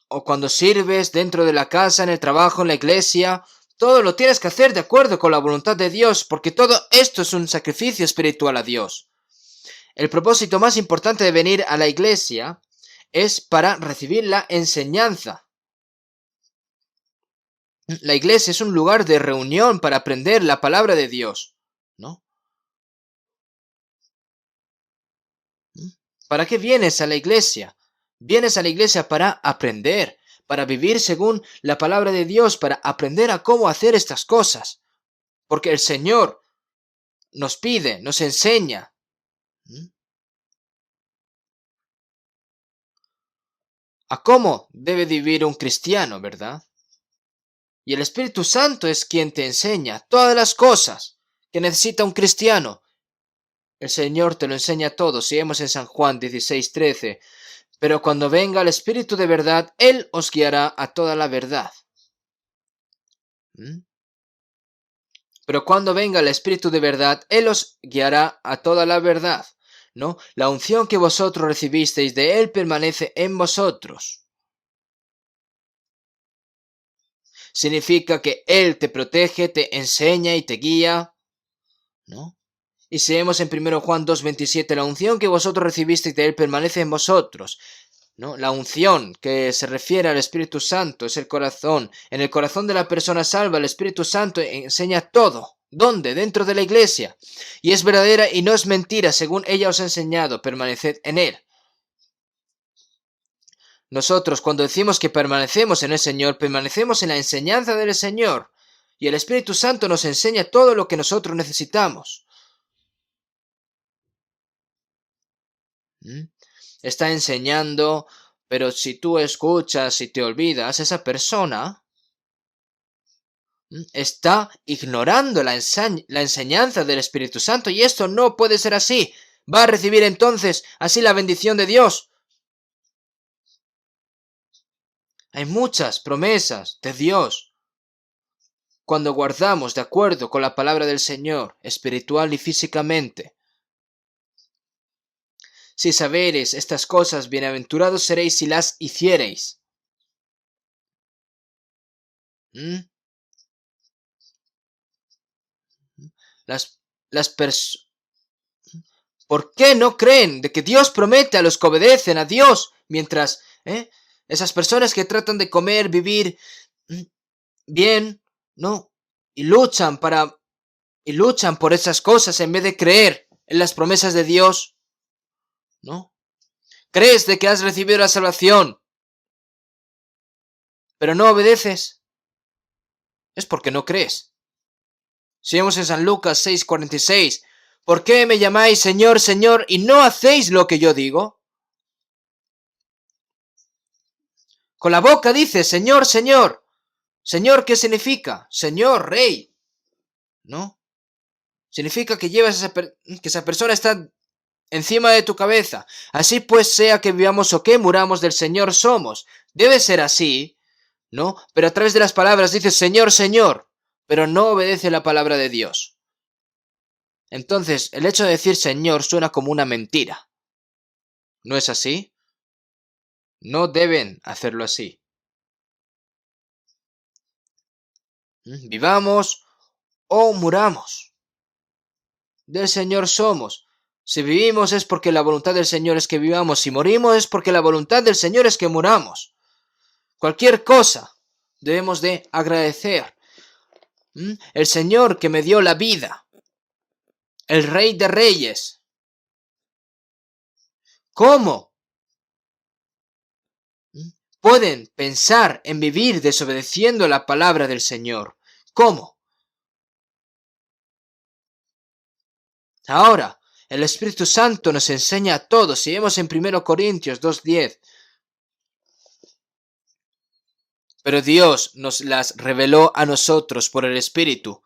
o cuando sirves dentro de la casa, en el trabajo, en la iglesia, Todo lo tienes que hacer de acuerdo con la voluntad de Dios, porque todo esto es un sacrificio espiritual a Dios. El propósito más importante de venir a la iglesia es para recibir la enseñanza. La iglesia es un lugar de reunión para aprender la palabra de Dios, ¿no? ¿Para qué vienes a la iglesia? Vienes a la iglesia para aprender, para vivir según la palabra de Dios, para aprender a cómo hacer estas cosas. Porque el Señor nos pide, nos enseña. A cómo debe vivir un cristiano, ¿verdad? Y el Espíritu Santo es quien te enseña todas las cosas que necesita un cristiano. El Señor te lo enseña todo, si vemos en San Juan 16:13. Pero cuando venga el Espíritu de verdad, Él os guiará a toda la verdad. Pero cuando venga el Espíritu de verdad, Él os guiará a toda la verdad, ¿no? La unción que vosotros recibisteis de Él permanece en vosotros. Significa que Él te protege, te enseña y te guía, ¿no? Y si vemos en 1 Juan 2:27, la unción que vosotros recibisteis de Él permanece en vosotros, ¿no? La unción que se refiere al Espíritu Santo es el corazón. En el corazón de la persona salva, el Espíritu Santo enseña todo. ¿Dónde? Dentro de la iglesia. Y es verdadera y no es mentira, según ella os ha enseñado, permaneced en Él. Nosotros, cuando decimos que permanecemos en el Señor, permanecemos en la enseñanza del Señor. Y el Espíritu Santo nos enseña todo lo que nosotros necesitamos. Está enseñando, pero si tú escuchas y te olvidas, esa persona está ignorando la enseñanza del Espíritu Santo, y esto no puede ser así. Va a recibir entonces así la bendición de Dios. Hay muchas promesas de Dios cuando guardamos de acuerdo con la palabra del Señor, espiritual y físicamente. Si sabereis estas cosas, bienaventurados seréis si las hiciereis. Las personas... ¿Por qué no creen de que Dios promete a los que obedecen a Dios? Mientras esas personas que tratan de comer, vivir bien, ¿no? Y luchan por esas cosas en vez de creer en las promesas de Dios, ¿no? Crees de que has recibido la salvación, pero no obedeces. Es porque no crees. Si vemos en San Lucas 6:46, ¿por qué me llamáis Señor, Señor, y no hacéis lo que yo digo? Con la boca dice Señor, Señor. Señor, ¿qué significa? Señor, Rey. ¿No? Significa que llevas que esa persona está encima de tu cabeza. Así pues, sea que vivamos o que muramos, del Señor somos. Debe ser así, ¿no? Pero a través de las palabras dice Señor, Señor, pero no obedece la palabra de Dios. Entonces, el hecho de decir Señor suena como una mentira. ¿No es así? No deben hacerlo así. Vivamos o muramos, del Señor somos. Si vivimos es porque la voluntad del Señor es que vivamos. Si morimos es porque la voluntad del Señor es que muramos. Cualquier cosa debemos de agradecer. El Señor que me dio la vida, el Rey de Reyes. ¿Cómo pueden pensar en vivir desobedeciendo la palabra del Señor? ¿Cómo? Ahora, el Espíritu Santo nos enseña a todos. Si vemos en 1 Corintios 2:10. Pero Dios nos las reveló a nosotros por el Espíritu,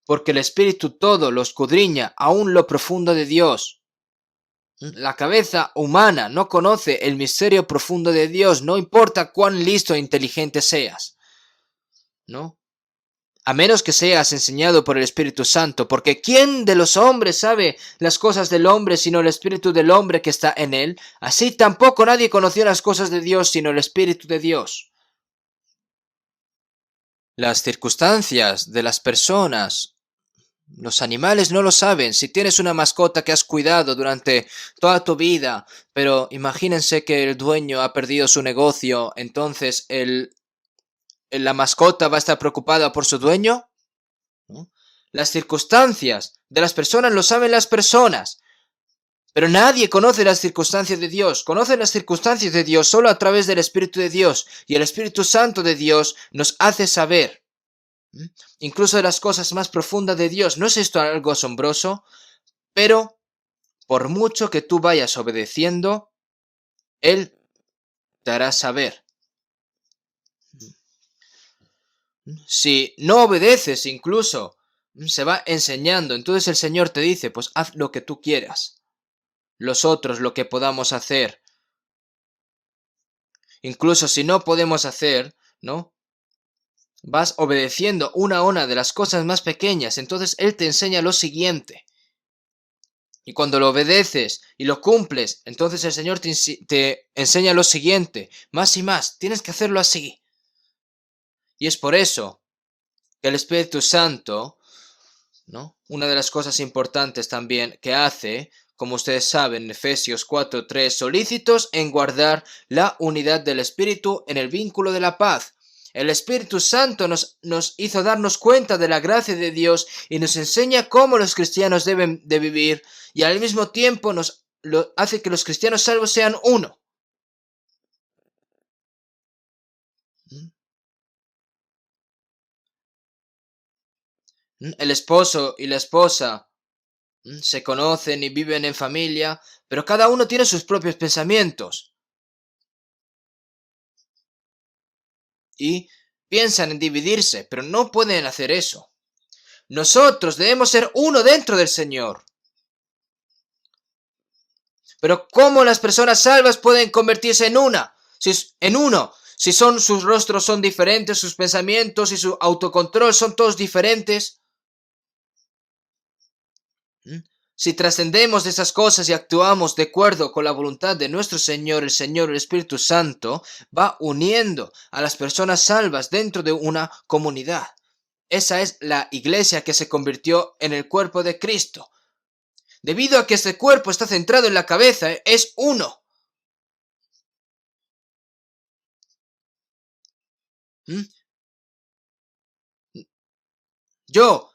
porque el Espíritu todo lo escudriña, aún lo profundo de Dios. La cabeza humana no conoce el misterio profundo de Dios, no importa cuán listo e inteligente seas, ¿no? A menos que seas enseñado por el Espíritu Santo, porque ¿quién de los hombres sabe las cosas del hombre sino el Espíritu del hombre que está en él? Así tampoco nadie conoció las cosas de Dios sino el Espíritu de Dios. Las circunstancias de las personas, los animales no lo saben. Si tienes una mascota que has cuidado durante toda tu vida, pero imagínense que el dueño ha perdido su negocio, entonces la mascota va a estar preocupada por su dueño, ¿no? Las circunstancias de las personas lo saben las personas, pero nadie conoce las circunstancias de Dios. Conoce las circunstancias de Dios solo a través del Espíritu de Dios, y el Espíritu Santo de Dios nos hace saber, ¿Mm? incluso de las cosas más profundas de Dios. ¿No es esto algo asombroso? Pero por mucho que tú vayas obedeciendo, Él te hará saber. Si no obedeces incluso, se va enseñando. Entonces el Señor te dice, pues haz lo que tú quieras. Los otros lo que podamos hacer. Incluso si no podemos hacer, ¿no? Vas obedeciendo una a una de las cosas más pequeñas. Entonces Él te enseña lo siguiente. Y cuando lo obedeces y lo cumples, entonces el Señor te enseña lo siguiente. Más y más. Tienes que hacerlo así. Y es por eso que el Espíritu Santo, ¿no? Una de las cosas importantes también que hace, como ustedes saben, en Efesios 4:3, solícitos en guardar la unidad del Espíritu en el vínculo de la paz. El Espíritu Santo nos hizo darnos cuenta de la gracia de Dios y nos enseña cómo los cristianos deben de vivir, y al mismo tiempo hace que los cristianos salvos sean uno. El esposo y la esposa se conocen y viven en familia, pero cada uno tiene sus propios pensamientos y piensan en dividirse, pero no pueden hacer eso. Nosotros debemos ser uno dentro del Señor. Pero ¿cómo las personas salvas pueden convertirse en una? En uno. Si sus rostros son diferentes, sus pensamientos y su autocontrol son todos diferentes. Si trascendemos de esas cosas y actuamos de acuerdo con la voluntad de nuestro Señor, el Espíritu Santo va uniendo a las personas salvas dentro de una comunidad. Esa es la iglesia que se convirtió en el cuerpo de Cristo. Debido a que este cuerpo está centrado en la cabeza, es uno. ¿Mm?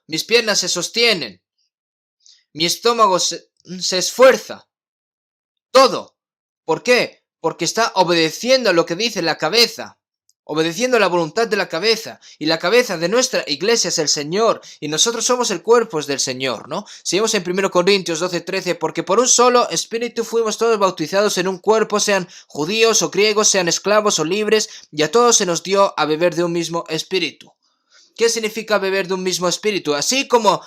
Mis piernas se sostienen, mi estómago se esfuerza, todo. ¿Por qué? Porque está obedeciendo a lo que dice la cabeza, obedeciendo a la voluntad de la cabeza, y la cabeza de nuestra iglesia es el Señor, y nosotros somos el cuerpo del Señor, ¿no? Seguimos en 1 Corintios 12:13, porque por un solo espíritu fuimos todos bautizados en un cuerpo, sean judíos o griegos, sean esclavos o libres, y a todos se nos dio a beber de un mismo espíritu. ¿Qué significa beber de un mismo espíritu? Así como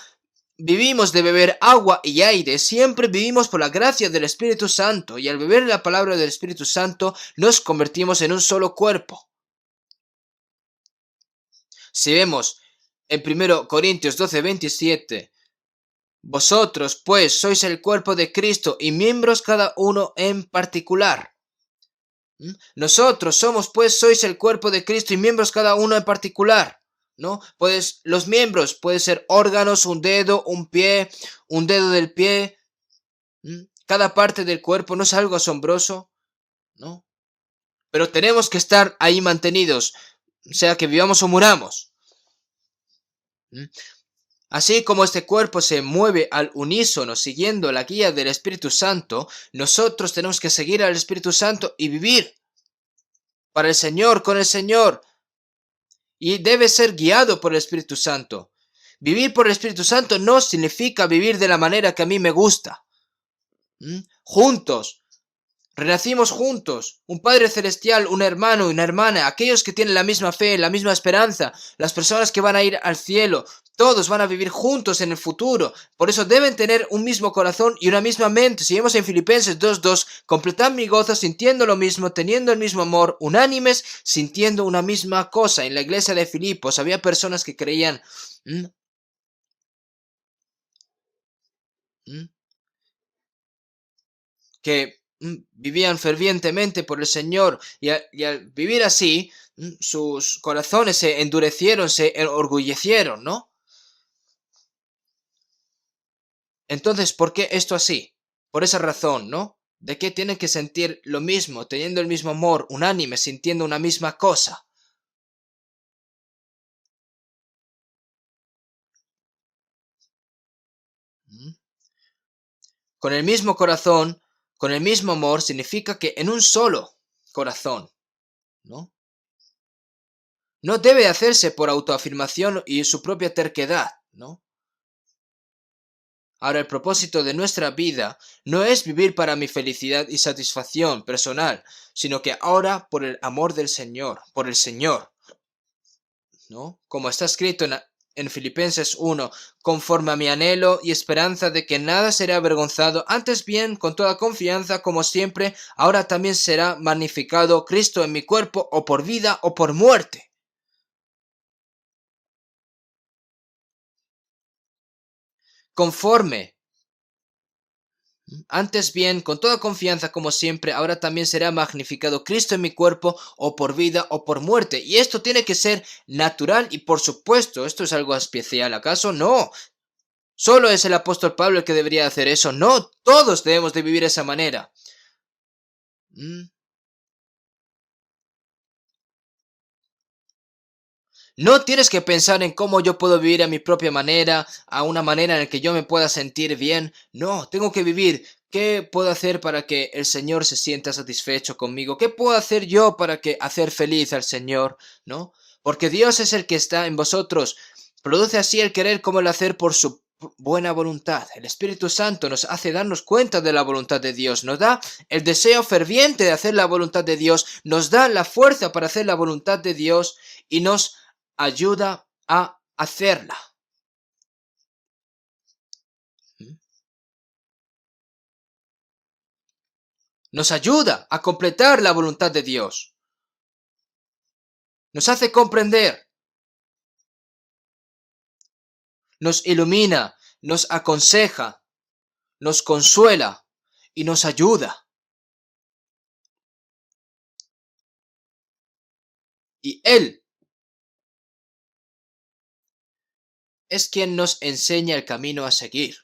vivimos de beber agua y aire, siempre vivimos por la gracia del Espíritu Santo, y al beber la palabra del Espíritu Santo nos convertimos en un solo cuerpo. Si vemos en 1 Corintios 12:27, vosotros pues sois el cuerpo de Cristo y miembros cada uno en particular. Nosotros somos pues sois el cuerpo de Cristo y miembros cada uno en particular. ¿No? Los miembros pueden ser órganos, un dedo, un pie, un dedo del pie. Cada parte del cuerpo, ¿no es algo asombroso? ¿No? Pero tenemos que estar ahí mantenidos, sea que vivamos o muramos. Así como este cuerpo se mueve al unísono siguiendo la guía del Espíritu Santo, nosotros tenemos que seguir al Espíritu Santo y vivir para el Señor, con el Señor. Y debe ser guiado por el Espíritu Santo. Vivir por el Espíritu Santo no significa vivir de la manera que a mí me gusta. Juntos. Renacimos juntos. Un Padre Celestial, un hermano y una hermana. Aquellos que tienen la misma fe, la misma esperanza. Las personas que van a ir al cielo. Todos van a vivir juntos en el futuro. Por eso deben tener un mismo corazón y una misma mente. Si vemos en Filipenses 2:2, completad mi gozo sintiendo lo mismo, teniendo el mismo amor, unánimes, sintiendo una misma cosa. En la iglesia de Filipos había personas que creían que vivían fervientemente por el Señor y al vivir así, sus corazones se endurecieron, se enorgullecieron, ¿no? Entonces, ¿por qué esto así? Por esa razón, ¿no? De que tienen que sentir lo mismo, teniendo el mismo amor, unánime, sintiendo una misma cosa. ¿Mm? Con el mismo corazón, con el mismo amor, significa que en un solo corazón, ¿no? No debe hacerse por autoafirmación y su propia terquedad, ¿no? Ahora, el propósito de nuestra vida no es vivir para mi felicidad y satisfacción personal, sino que ahora por el amor del Señor, por el Señor, ¿no? Como está escrito en Filipenses 1, conforme a mi anhelo y esperanza de que nada será avergonzado, antes bien, con toda confianza, como siempre, ahora también será magnificado Cristo en mi cuerpo, o por vida o por muerte. Conforme. Antes bien, con toda confianza como siempre, ahora también será magnificado Cristo en mi cuerpo, o por vida o por muerte. Y esto tiene que ser natural y por supuesto, ¿esto es algo especial acaso? No. Solo es el apóstol Pablo el que debería hacer eso. No, todos debemos de vivir de esa manera. ¿Mm? No tienes que pensar en cómo yo puedo vivir a mi propia manera, a una manera en la que yo me pueda sentir bien. No, tengo que vivir. ¿Qué puedo hacer para que el Señor se sienta satisfecho conmigo? ¿Qué puedo hacer yo para que hacer feliz al Señor? ¿No? Porque Dios es el que está en vosotros. Produce así el querer como el hacer por su buena voluntad. El Espíritu Santo nos hace darnos cuenta de la voluntad de Dios. Nos da el deseo ferviente de hacer la voluntad de Dios. Nos da la fuerza para hacer la voluntad de Dios y nos ayuda a hacerla. Nos ayuda a completar la voluntad de Dios. Nos hace comprender. Nos ilumina, nos aconseja, nos consuela y nos ayuda. Y Él es quien nos enseña el camino a seguir.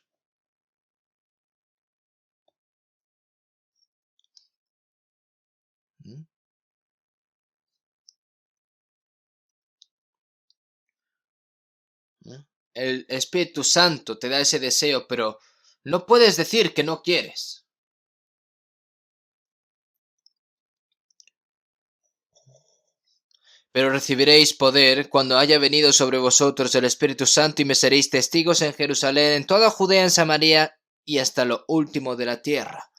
El Espíritu Santo te da ese deseo, pero no puedes decir que no quieres. Pero recibiréis poder cuando haya venido sobre vosotros el Espíritu Santo y me seréis testigos en Jerusalén, en toda Judea, en Samaria y hasta lo último de la tierra.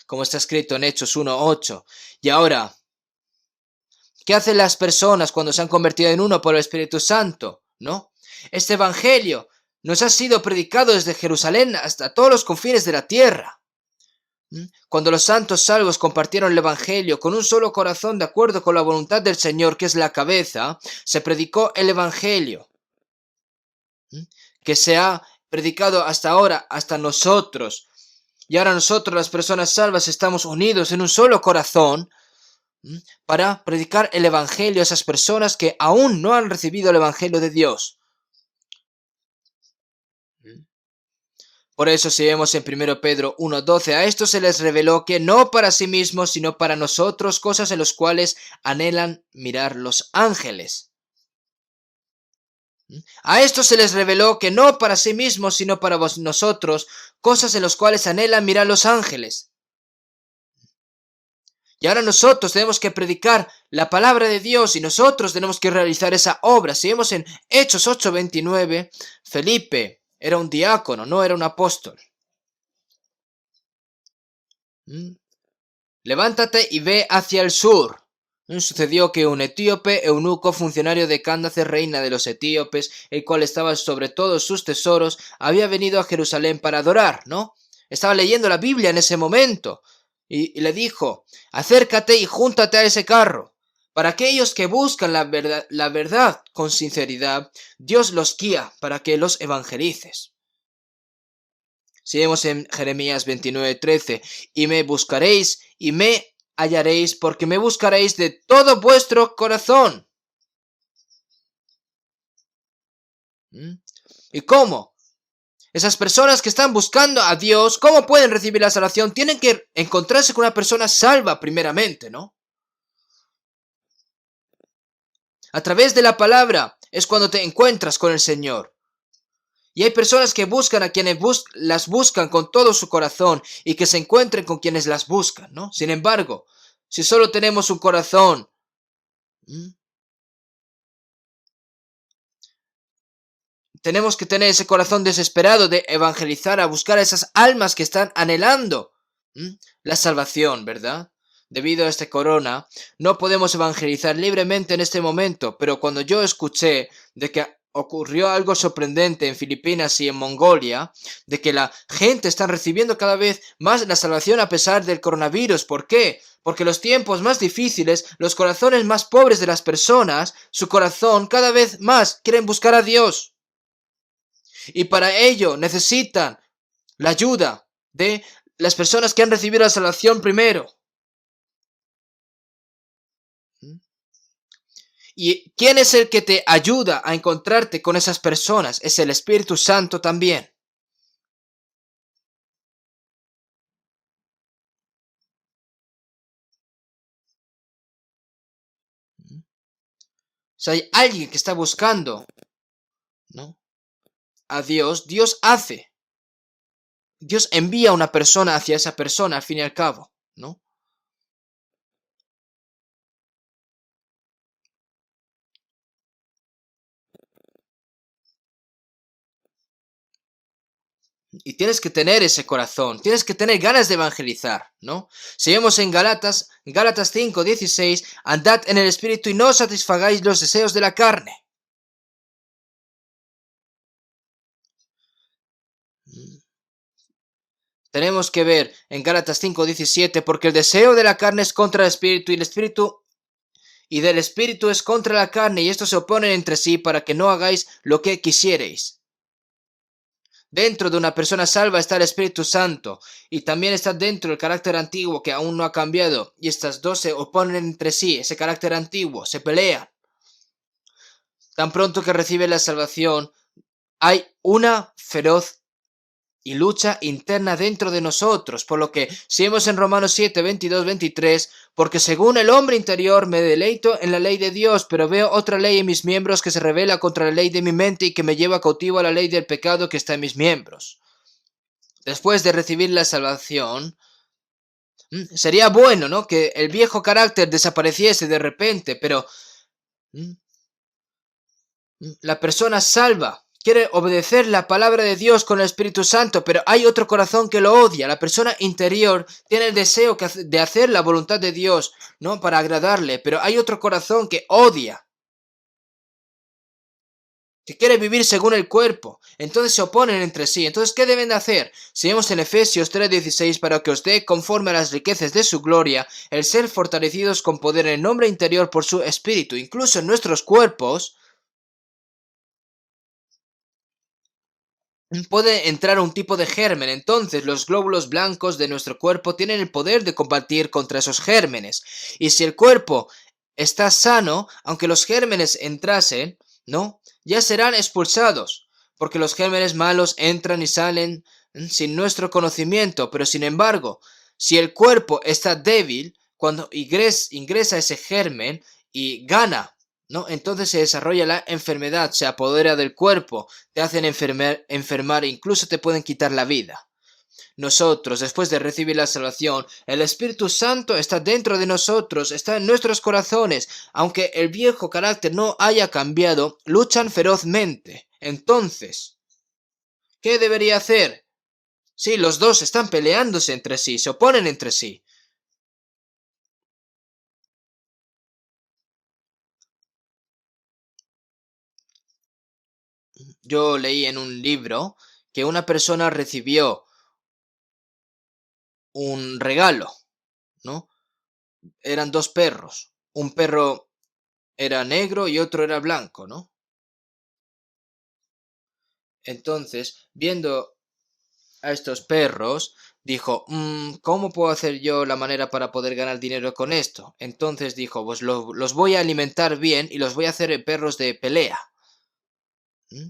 Como está escrito en Hechos 1:8. Y ahora, ¿qué hacen las personas cuando se han convertido en uno por el Espíritu Santo? ¿No? Este Evangelio nos ha sido predicado desde Jerusalén hasta todos los confines de la tierra. Cuando los santos salvos compartieron el Evangelio con un solo corazón de acuerdo con la voluntad del Señor, que es la cabeza, se predicó el Evangelio, que se ha predicado hasta ahora, hasta nosotros. Y ahora nosotros, las personas salvas, estamos unidos en un solo corazón para predicar el Evangelio a esas personas que aún no han recibido el Evangelio de Dios. Por eso si vemos en 1 Pedro 1:12, a estos se les reveló que no para sí mismos, sino para nosotros, cosas en las cuales anhelan mirar los ángeles. A estos se les reveló que no para sí mismos, sino para nosotros, cosas en las cuales anhelan mirar los ángeles. Y ahora nosotros tenemos que predicar la palabra de Dios y nosotros tenemos que realizar esa obra. Si vemos en Hechos 8:29, Felipe era un diácono, no era un apóstol. Levántate y ve hacia el sur. Sucedió que un etíope, eunuco, funcionario de Cándace, reina de los etíopes, el cual estaba sobre todos sus tesoros, había venido a Jerusalén para adorar, ¿no? Estaba leyendo la Biblia en ese momento y le dijo, acércate y júntate a ese carro. Para aquellos que buscan la verdad con sinceridad, Dios los guía para que los evangelices. Si vemos en Jeremías 29:13, y me buscaréis y me hallaréis, porque me buscaréis de todo vuestro corazón. ¿Mm? ¿Y cómo? Esas personas que están buscando a Dios, ¿cómo pueden recibir la salvación? Tienen que encontrarse con una persona salva primeramente, ¿no? A través de la palabra es cuando te encuentras con el Señor. Y hay personas que buscan a quienes las buscan con todo su corazón y que se encuentren con quienes las buscan, ¿no? Sin embargo, si solo tenemos un corazón, tenemos que tener ese corazón desesperado de evangelizar, a buscar a esas almas que están anhelando la salvación, ¿verdad? Debido a este corona, no podemos evangelizar libremente en este momento, pero cuando yo escuché de que ocurrió algo sorprendente en Filipinas y en Mongolia, de que la gente está recibiendo cada vez más la salvación a pesar del coronavirus. ¿Por qué? Porque los tiempos más difíciles, los corazones más pobres de las personas, su corazón cada vez más quieren buscar a Dios. Y para ello necesitan la ayuda de las personas que han recibido la salvación primero. ¿Y quién es el que te ayuda a encontrarte con esas personas? Es el Espíritu Santo también. Si hay alguien que está buscando, ¿no?, a Dios, Dios hace. Dios envía a una persona hacia esa persona, al fin y al cabo, ¿no? Y tienes que tener ese corazón, tienes que tener ganas de evangelizar, ¿no? Si vemos en Gálatas 5:16, andad en el Espíritu y no satisfagáis los deseos de la carne. Tenemos que ver en Gálatas 5:17, porque el deseo de la carne es contra el Espíritu, y el Espíritu y del Espíritu es contra la carne, y estos se oponen entre sí para que no hagáis lo que quisiereis. Dentro de una persona salva está el Espíritu Santo, y también está dentro el carácter antiguo que aún no ha cambiado, y estas dos se oponen entre sí, ese carácter antiguo, se pelean. Tan pronto que recibe la salvación, hay una feroz y lucha interna dentro de nosotros, por lo que si vemos en Romanos 7:22-23, porque según el hombre interior me deleito en la ley de Dios, pero veo otra ley en mis miembros que se revela contra la ley de mi mente y que me lleva cautivo a la ley del pecado que está en mis miembros. Después de recibir la salvación, sería bueno, ¿no?, que el viejo carácter desapareciese de repente, pero la persona salva quiere obedecer la palabra de Dios con el Espíritu Santo, pero hay otro corazón que lo odia. La persona interior tiene el deseo de hacer la voluntad de Dios, ¿no?, para agradarle, pero hay otro corazón que odia, que quiere vivir según el cuerpo. Entonces se oponen entre sí. Entonces, ¿qué deben de hacer? Si vemos en Efesios 3:16, para que os dé, conforme a las riquezas de su gloria, el ser fortalecidos con poder en el hombre interior por su Espíritu. Incluso en nuestros cuerpos puede entrar un tipo de germen. Entonces los glóbulos blancos de nuestro cuerpo tienen el poder de combatir contra esos gérmenes. Y si el cuerpo está sano, aunque los gérmenes entrasen, ¿no?, ya serán expulsados, porque los gérmenes malos entran y salen sin nuestro conocimiento. Pero sin embargo, si el cuerpo está débil, cuando ingresa ese germen y gana, ¿no?, entonces se desarrolla la enfermedad, se apodera del cuerpo, te hacen enfermar e incluso te pueden quitar la vida. Nosotros, después de recibir la salvación, el Espíritu Santo está dentro de nosotros, está en nuestros corazones. Aunque el viejo carácter no haya cambiado, luchan ferozmente. Entonces, ¿qué debería hacer? Sí, los dos están peleándose entre sí, se oponen entre sí. Yo leí en un libro que una persona recibió un regalo, ¿no? Eran dos perros. Un perro era negro y otro era blanco, ¿no? Entonces, viendo a estos perros, dijo, ¿cómo puedo hacer yo la manera para poder ganar dinero con esto? Entonces dijo, pues los voy a alimentar bien y los voy a hacer perros de pelea. ¿Mm?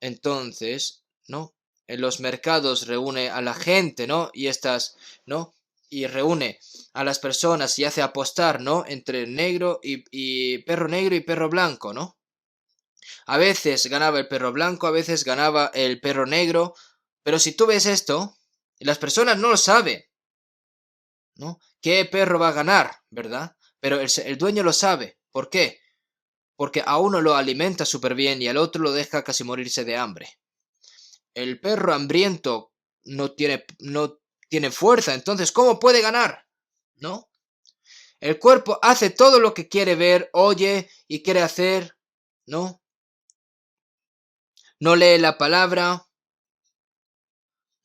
Entonces, ¿no? En los mercados reúne a la gente, ¿no? Y estas, ¿no? Y reúne a las personas y hace apostar, ¿no? Entre negro y perro blanco, ¿no? A veces ganaba el perro blanco, a veces ganaba el perro negro, pero si tú ves esto, las personas no lo saben, ¿no? ¿Qué perro va a ganar, verdad? Pero el dueño lo sabe. ¿Por qué? Porque a uno lo alimenta súper bien y al otro lo deja casi morirse de hambre. El perro hambriento no tiene fuerza, entonces ¿cómo puede ganar? ¿No? El cuerpo hace todo lo que quiere ver, oye y quiere hacer, ¿no? No lee la palabra,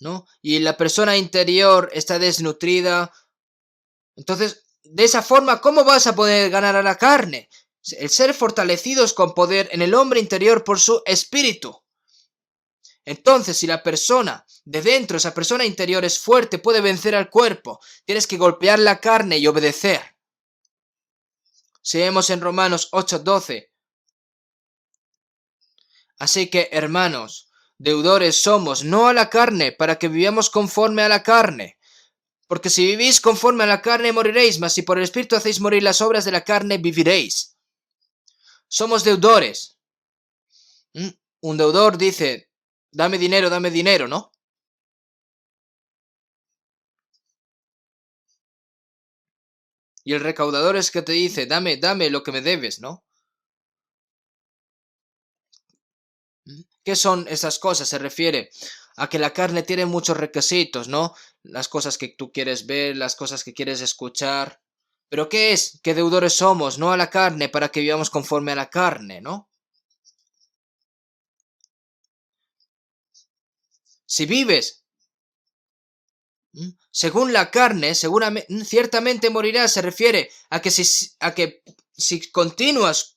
¿no? Y la persona interior está desnutrida. Entonces, de esa forma, ¿cómo vas a poder ganar a la carne? El ser fortalecidos con poder en el hombre interior por su espíritu. Entonces, si la persona de dentro, esa persona interior es fuerte, puede vencer al cuerpo. Tienes que golpear la carne y obedecer. Si vemos en Romanos 8:12. Así que, hermanos, deudores somos, no a la carne, para que vivamos conforme a la carne. Porque si vivís conforme a la carne, moriréis, mas si por el Espíritu hacéis morir las obras de la carne, viviréis. Somos deudores. Un deudor dice, dame dinero, ¿no? Y el recaudador es que te dice, dame lo que me debes, ¿no? ¿Qué son esas cosas? Se refiere a que la carne tiene muchos requisitos, ¿no? Las cosas que tú quieres ver, las cosas que quieres escuchar. ¿Pero qué es? ¿Qué deudores somos? No a la carne para que vivamos conforme a la carne, ¿no? Si vives según la carne, ciertamente morirás. Se refiere a que si continúas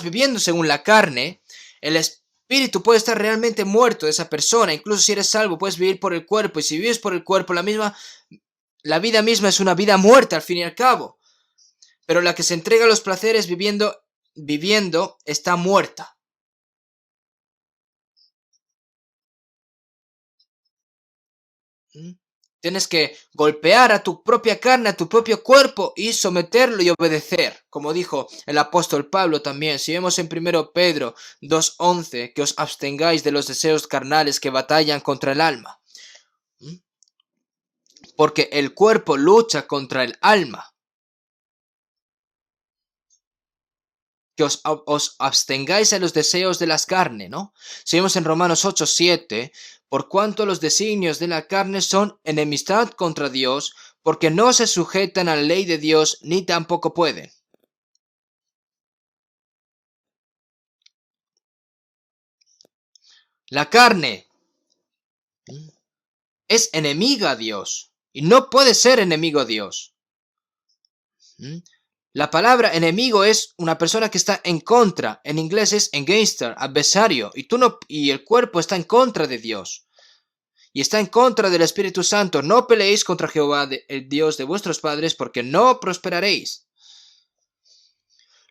viviendo según la carne, el espíritu puede estar realmente muerto de esa persona. Incluso si eres salvo, puedes vivir por el cuerpo. Y si vives por el cuerpo, la vida misma es una vida muerta al fin y al cabo. Pero la que se entrega a los placeres viviendo está muerta. ¿Mm? Tienes que golpear a tu propia carne, a tu propio cuerpo y someterlo y obedecer, como dijo el apóstol Pablo también. Si vemos en 1 Pedro 2:11, que os abstengáis de los deseos carnales que batallan contra el alma. Porque el cuerpo lucha contra el alma. Que os abstengáis de los deseos de las carnes, ¿no? Si vemos en Romanos 8:7, por cuanto los designios de la carne son enemistad contra Dios, porque no se sujetan a la ley de Dios, ni tampoco pueden. La carne es enemiga a Dios, y no puede ser enemigo a Dios. La palabra enemigo es una persona que está en contra. En inglés es againster, adversario, y el cuerpo está en contra de Dios. Y está en contra del Espíritu Santo. No peleéis contra Jehová, el Dios de vuestros padres, porque no prosperaréis.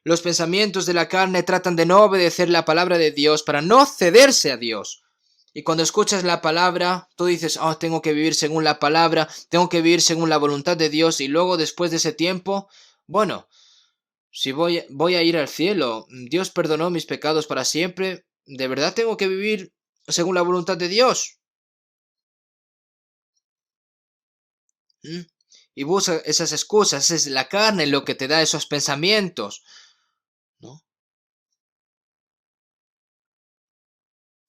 Los pensamientos de la carne tratan de no obedecer la palabra de Dios para no cederse a Dios. Y cuando escuchas la palabra, tú dices, oh, tengo que vivir según la palabra, tengo que vivir según la voluntad de Dios. Y luego, después de ese tiempo, bueno, si voy a ir al cielo, Dios perdonó mis pecados para siempre, ¿de verdad tengo que vivir según la voluntad de Dios? Y busca esas excusas, es la carne lo que te da esos pensamientos, ¿no?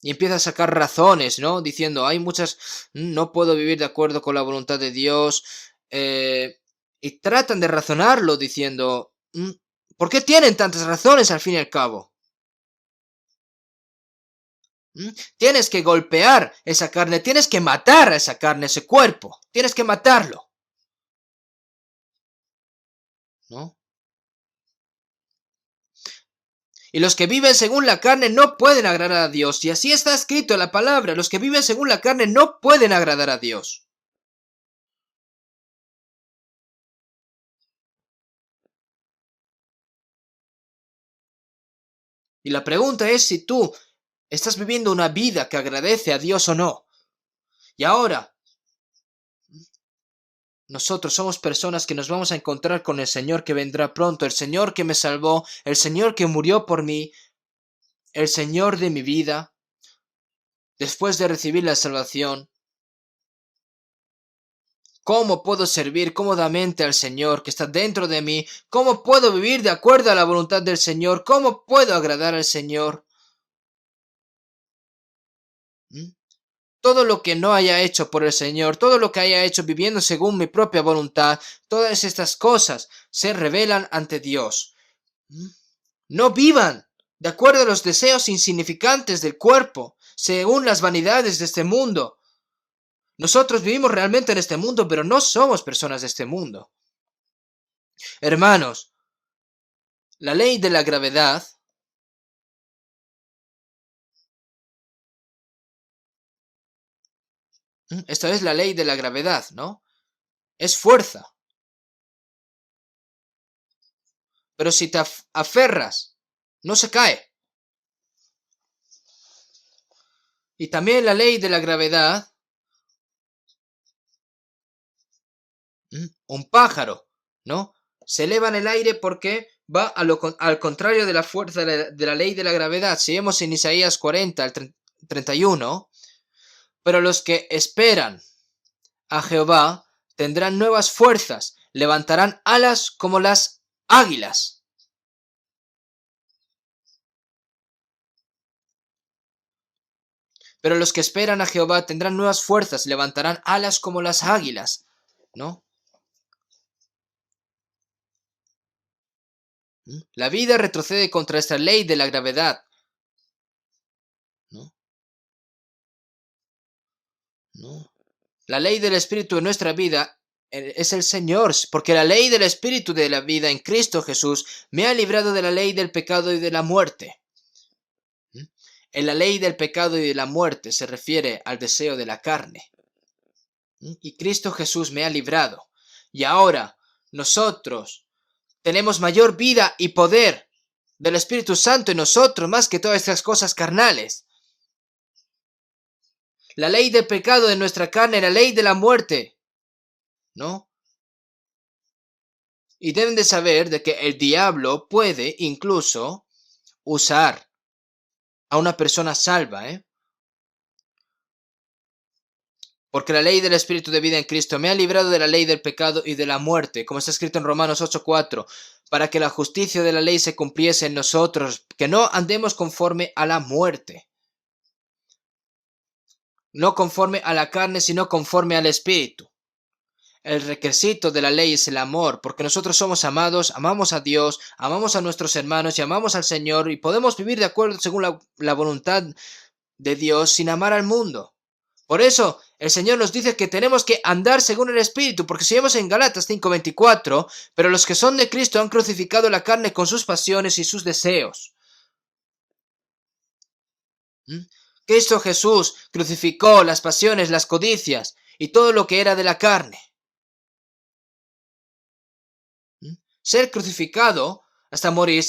Y empieza a sacar razones, ¿no? Diciendo, hay muchas, no puedo vivir de acuerdo con la voluntad de Dios, y tratan de razonarlo diciendo, ¿por qué tienen tantas razones al fin y al cabo? Tienes que golpear esa carne, tienes que matar a esa carne, ese cuerpo, tienes que matarlo, ¿no? Y los que viven según la carne no pueden agradar a Dios. Y así está escrito en la palabra. Los que viven según la carne no pueden agradar a Dios. Y la pregunta es si tú estás viviendo una vida que agradece a Dios o no. Y ahora, nosotros somos personas que nos vamos a encontrar con el Señor que vendrá pronto, el Señor que me salvó, el Señor que murió por mí, el Señor de mi vida. Después de recibir la salvación, ¿cómo puedo servir cómodamente al Señor que está dentro de mí? ¿Cómo puedo vivir de acuerdo a la voluntad del Señor? ¿Cómo puedo agradar al Señor? ¿Mm? Todo lo que no haya hecho por el Señor, todo lo que haya hecho viviendo según mi propia voluntad, todas estas cosas se revelan ante Dios. ¿Mm? No vivan de acuerdo a los deseos insignificantes del cuerpo, según las vanidades de este mundo. Nosotros vivimos realmente en este mundo, pero no somos personas de este mundo. Hermanos, la ley de la gravedad esta es la ley de la gravedad, ¿no? Es fuerza. Pero si te aferras, no se cae. Y también la ley de la gravedad, un pájaro, ¿no? Se eleva en el aire porque va al contrario de la fuerza de la ley de la gravedad. Si vemos en Isaías 40, al 31, pero los que esperan a Jehová tendrán nuevas fuerzas, levantarán alas como las águilas. Pero los que esperan a Jehová tendrán nuevas fuerzas, levantarán alas como las águilas, ¿no? La vida retrocede contra esta ley de la gravedad, ¿no? ¿No? La ley del Espíritu en nuestra vida es el Señor, porque la ley del Espíritu de la vida en Cristo Jesús me ha librado de la ley del pecado y de la muerte. En la ley del pecado y de la muerte se refiere al deseo de la carne. Y Cristo Jesús me ha librado. Y ahora nosotros tenemos mayor vida y poder del Espíritu Santo en nosotros más que todas estas cosas carnales. La ley del pecado de nuestra carne, la ley de la muerte, ¿no? Y deben de saber de que el diablo puede incluso usar a una persona salva, ¿eh? Porque la ley del Espíritu de vida en Cristo me ha librado de la ley del pecado y de la muerte, como está escrito en Romanos 8:4, para que la justicia de la ley se cumpliese en nosotros, que no andemos conforme a la muerte. No conforme a la carne, sino conforme al Espíritu. El requisito de la ley es el amor, porque nosotros somos amados, amamos a Dios, amamos a nuestros hermanos y amamos al Señor y podemos vivir de acuerdo según la voluntad de Dios sin amar al mundo. Por eso el Señor nos dice que tenemos que andar según el Espíritu, porque si vemos en Galatas 5:24, pero los que son de Cristo han crucificado la carne con sus pasiones y sus deseos. Cristo Jesús crucificó las pasiones, las codicias y todo lo que era de la carne. Ser crucificado hasta morir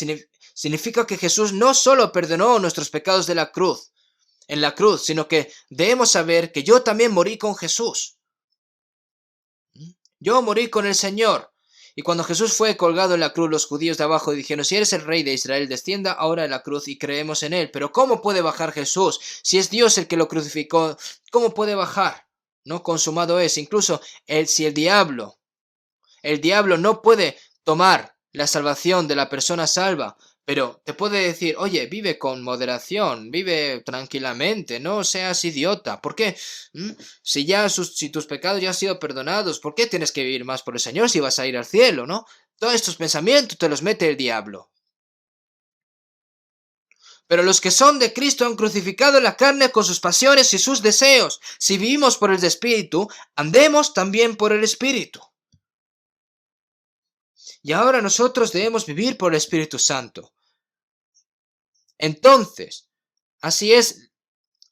significa que Jesús no solo perdonó nuestros pecados de la cruz, en la cruz, sino que debemos saber que yo también morí con Jesús. Yo morí con el Señor. Y cuando Jesús fue colgado en la cruz, los judíos de abajo dijeron, si eres el rey de Israel, descienda ahora de la cruz y creemos en él. Pero ¿cómo puede bajar Jesús? Si es Dios el que lo crucificó, ¿cómo puede bajar? No, consumado es. Incluso si el diablo no puede tomar la salvación de la persona salva, pero te puede decir, oye, vive con moderación, vive tranquilamente, no seas idiota. ¿Por qué? Si tus pecados ya han sido perdonados, ¿por qué tienes que vivir más por el Señor si vas a ir al cielo, no? Todos estos pensamientos te los mete el diablo. Pero los que son de Cristo han crucificado la carne con sus pasiones y sus deseos. Si vivimos por el Espíritu, andemos también por el Espíritu. Y ahora nosotros debemos vivir por el Espíritu Santo. Entonces, así es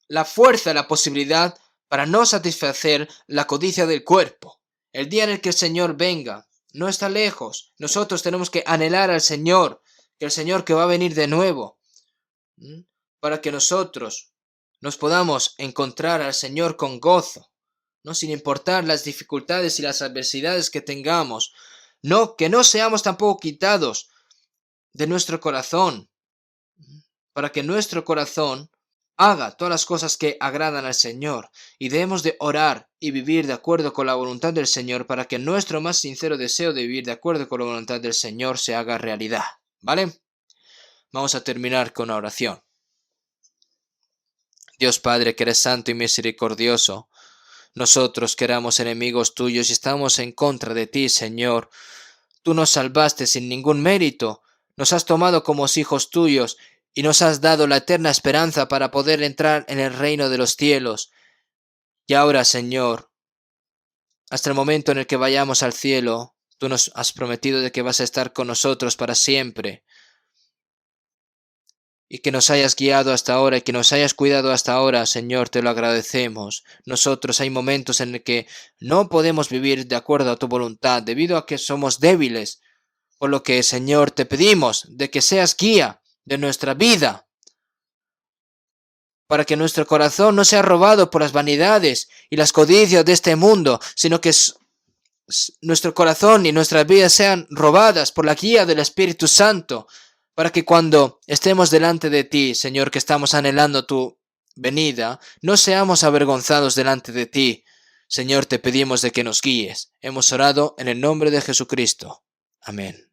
la fuerza, la posibilidad para no satisfacer la codicia del cuerpo. El día en el que el Señor venga no está lejos. Nosotros tenemos que anhelar al Señor, que el Señor que va a venir de nuevo, para que nosotros nos podamos encontrar al Señor con gozo, no sin importar las dificultades y las adversidades que tengamos, no que no seamos tampoco quitados de nuestro corazón, para que nuestro corazón haga todas las cosas que agradan al Señor, y debemos de orar y vivir de acuerdo con la voluntad del Señor para que nuestro más sincero deseo de vivir de acuerdo con la voluntad del Señor se haga realidad. ¿Vale? Vamos a terminar con una oración. Dios Padre, que eres santo y misericordioso, nosotros que éramos enemigos tuyos y estamos en contra de ti, Señor, tú nos salvaste sin ningún mérito, nos has tomado como hijos tuyos y nos has dado la eterna esperanza para poder entrar en el reino de los cielos. Y ahora, Señor, hasta el momento en el que vayamos al cielo, tú nos has prometido de que vas a estar con nosotros para siempre. Y que nos hayas guiado hasta ahora y que nos hayas cuidado hasta ahora, Señor, te lo agradecemos. Nosotros hay momentos en el que no podemos vivir de acuerdo a tu voluntad, debido a que somos débiles. Por lo que, Señor, te pedimos de que seas guía de nuestra vida, para que nuestro corazón no sea robado por las vanidades y las codicias de este mundo, sino que nuestro corazón y nuestras vidas sean robadas por la guía del Espíritu Santo, para que cuando estemos delante de ti, Señor, que estamos anhelando tu venida, no seamos avergonzados delante de ti. Señor, te pedimos de que nos guíes. Hemos orado en el nombre de Jesucristo. Amén.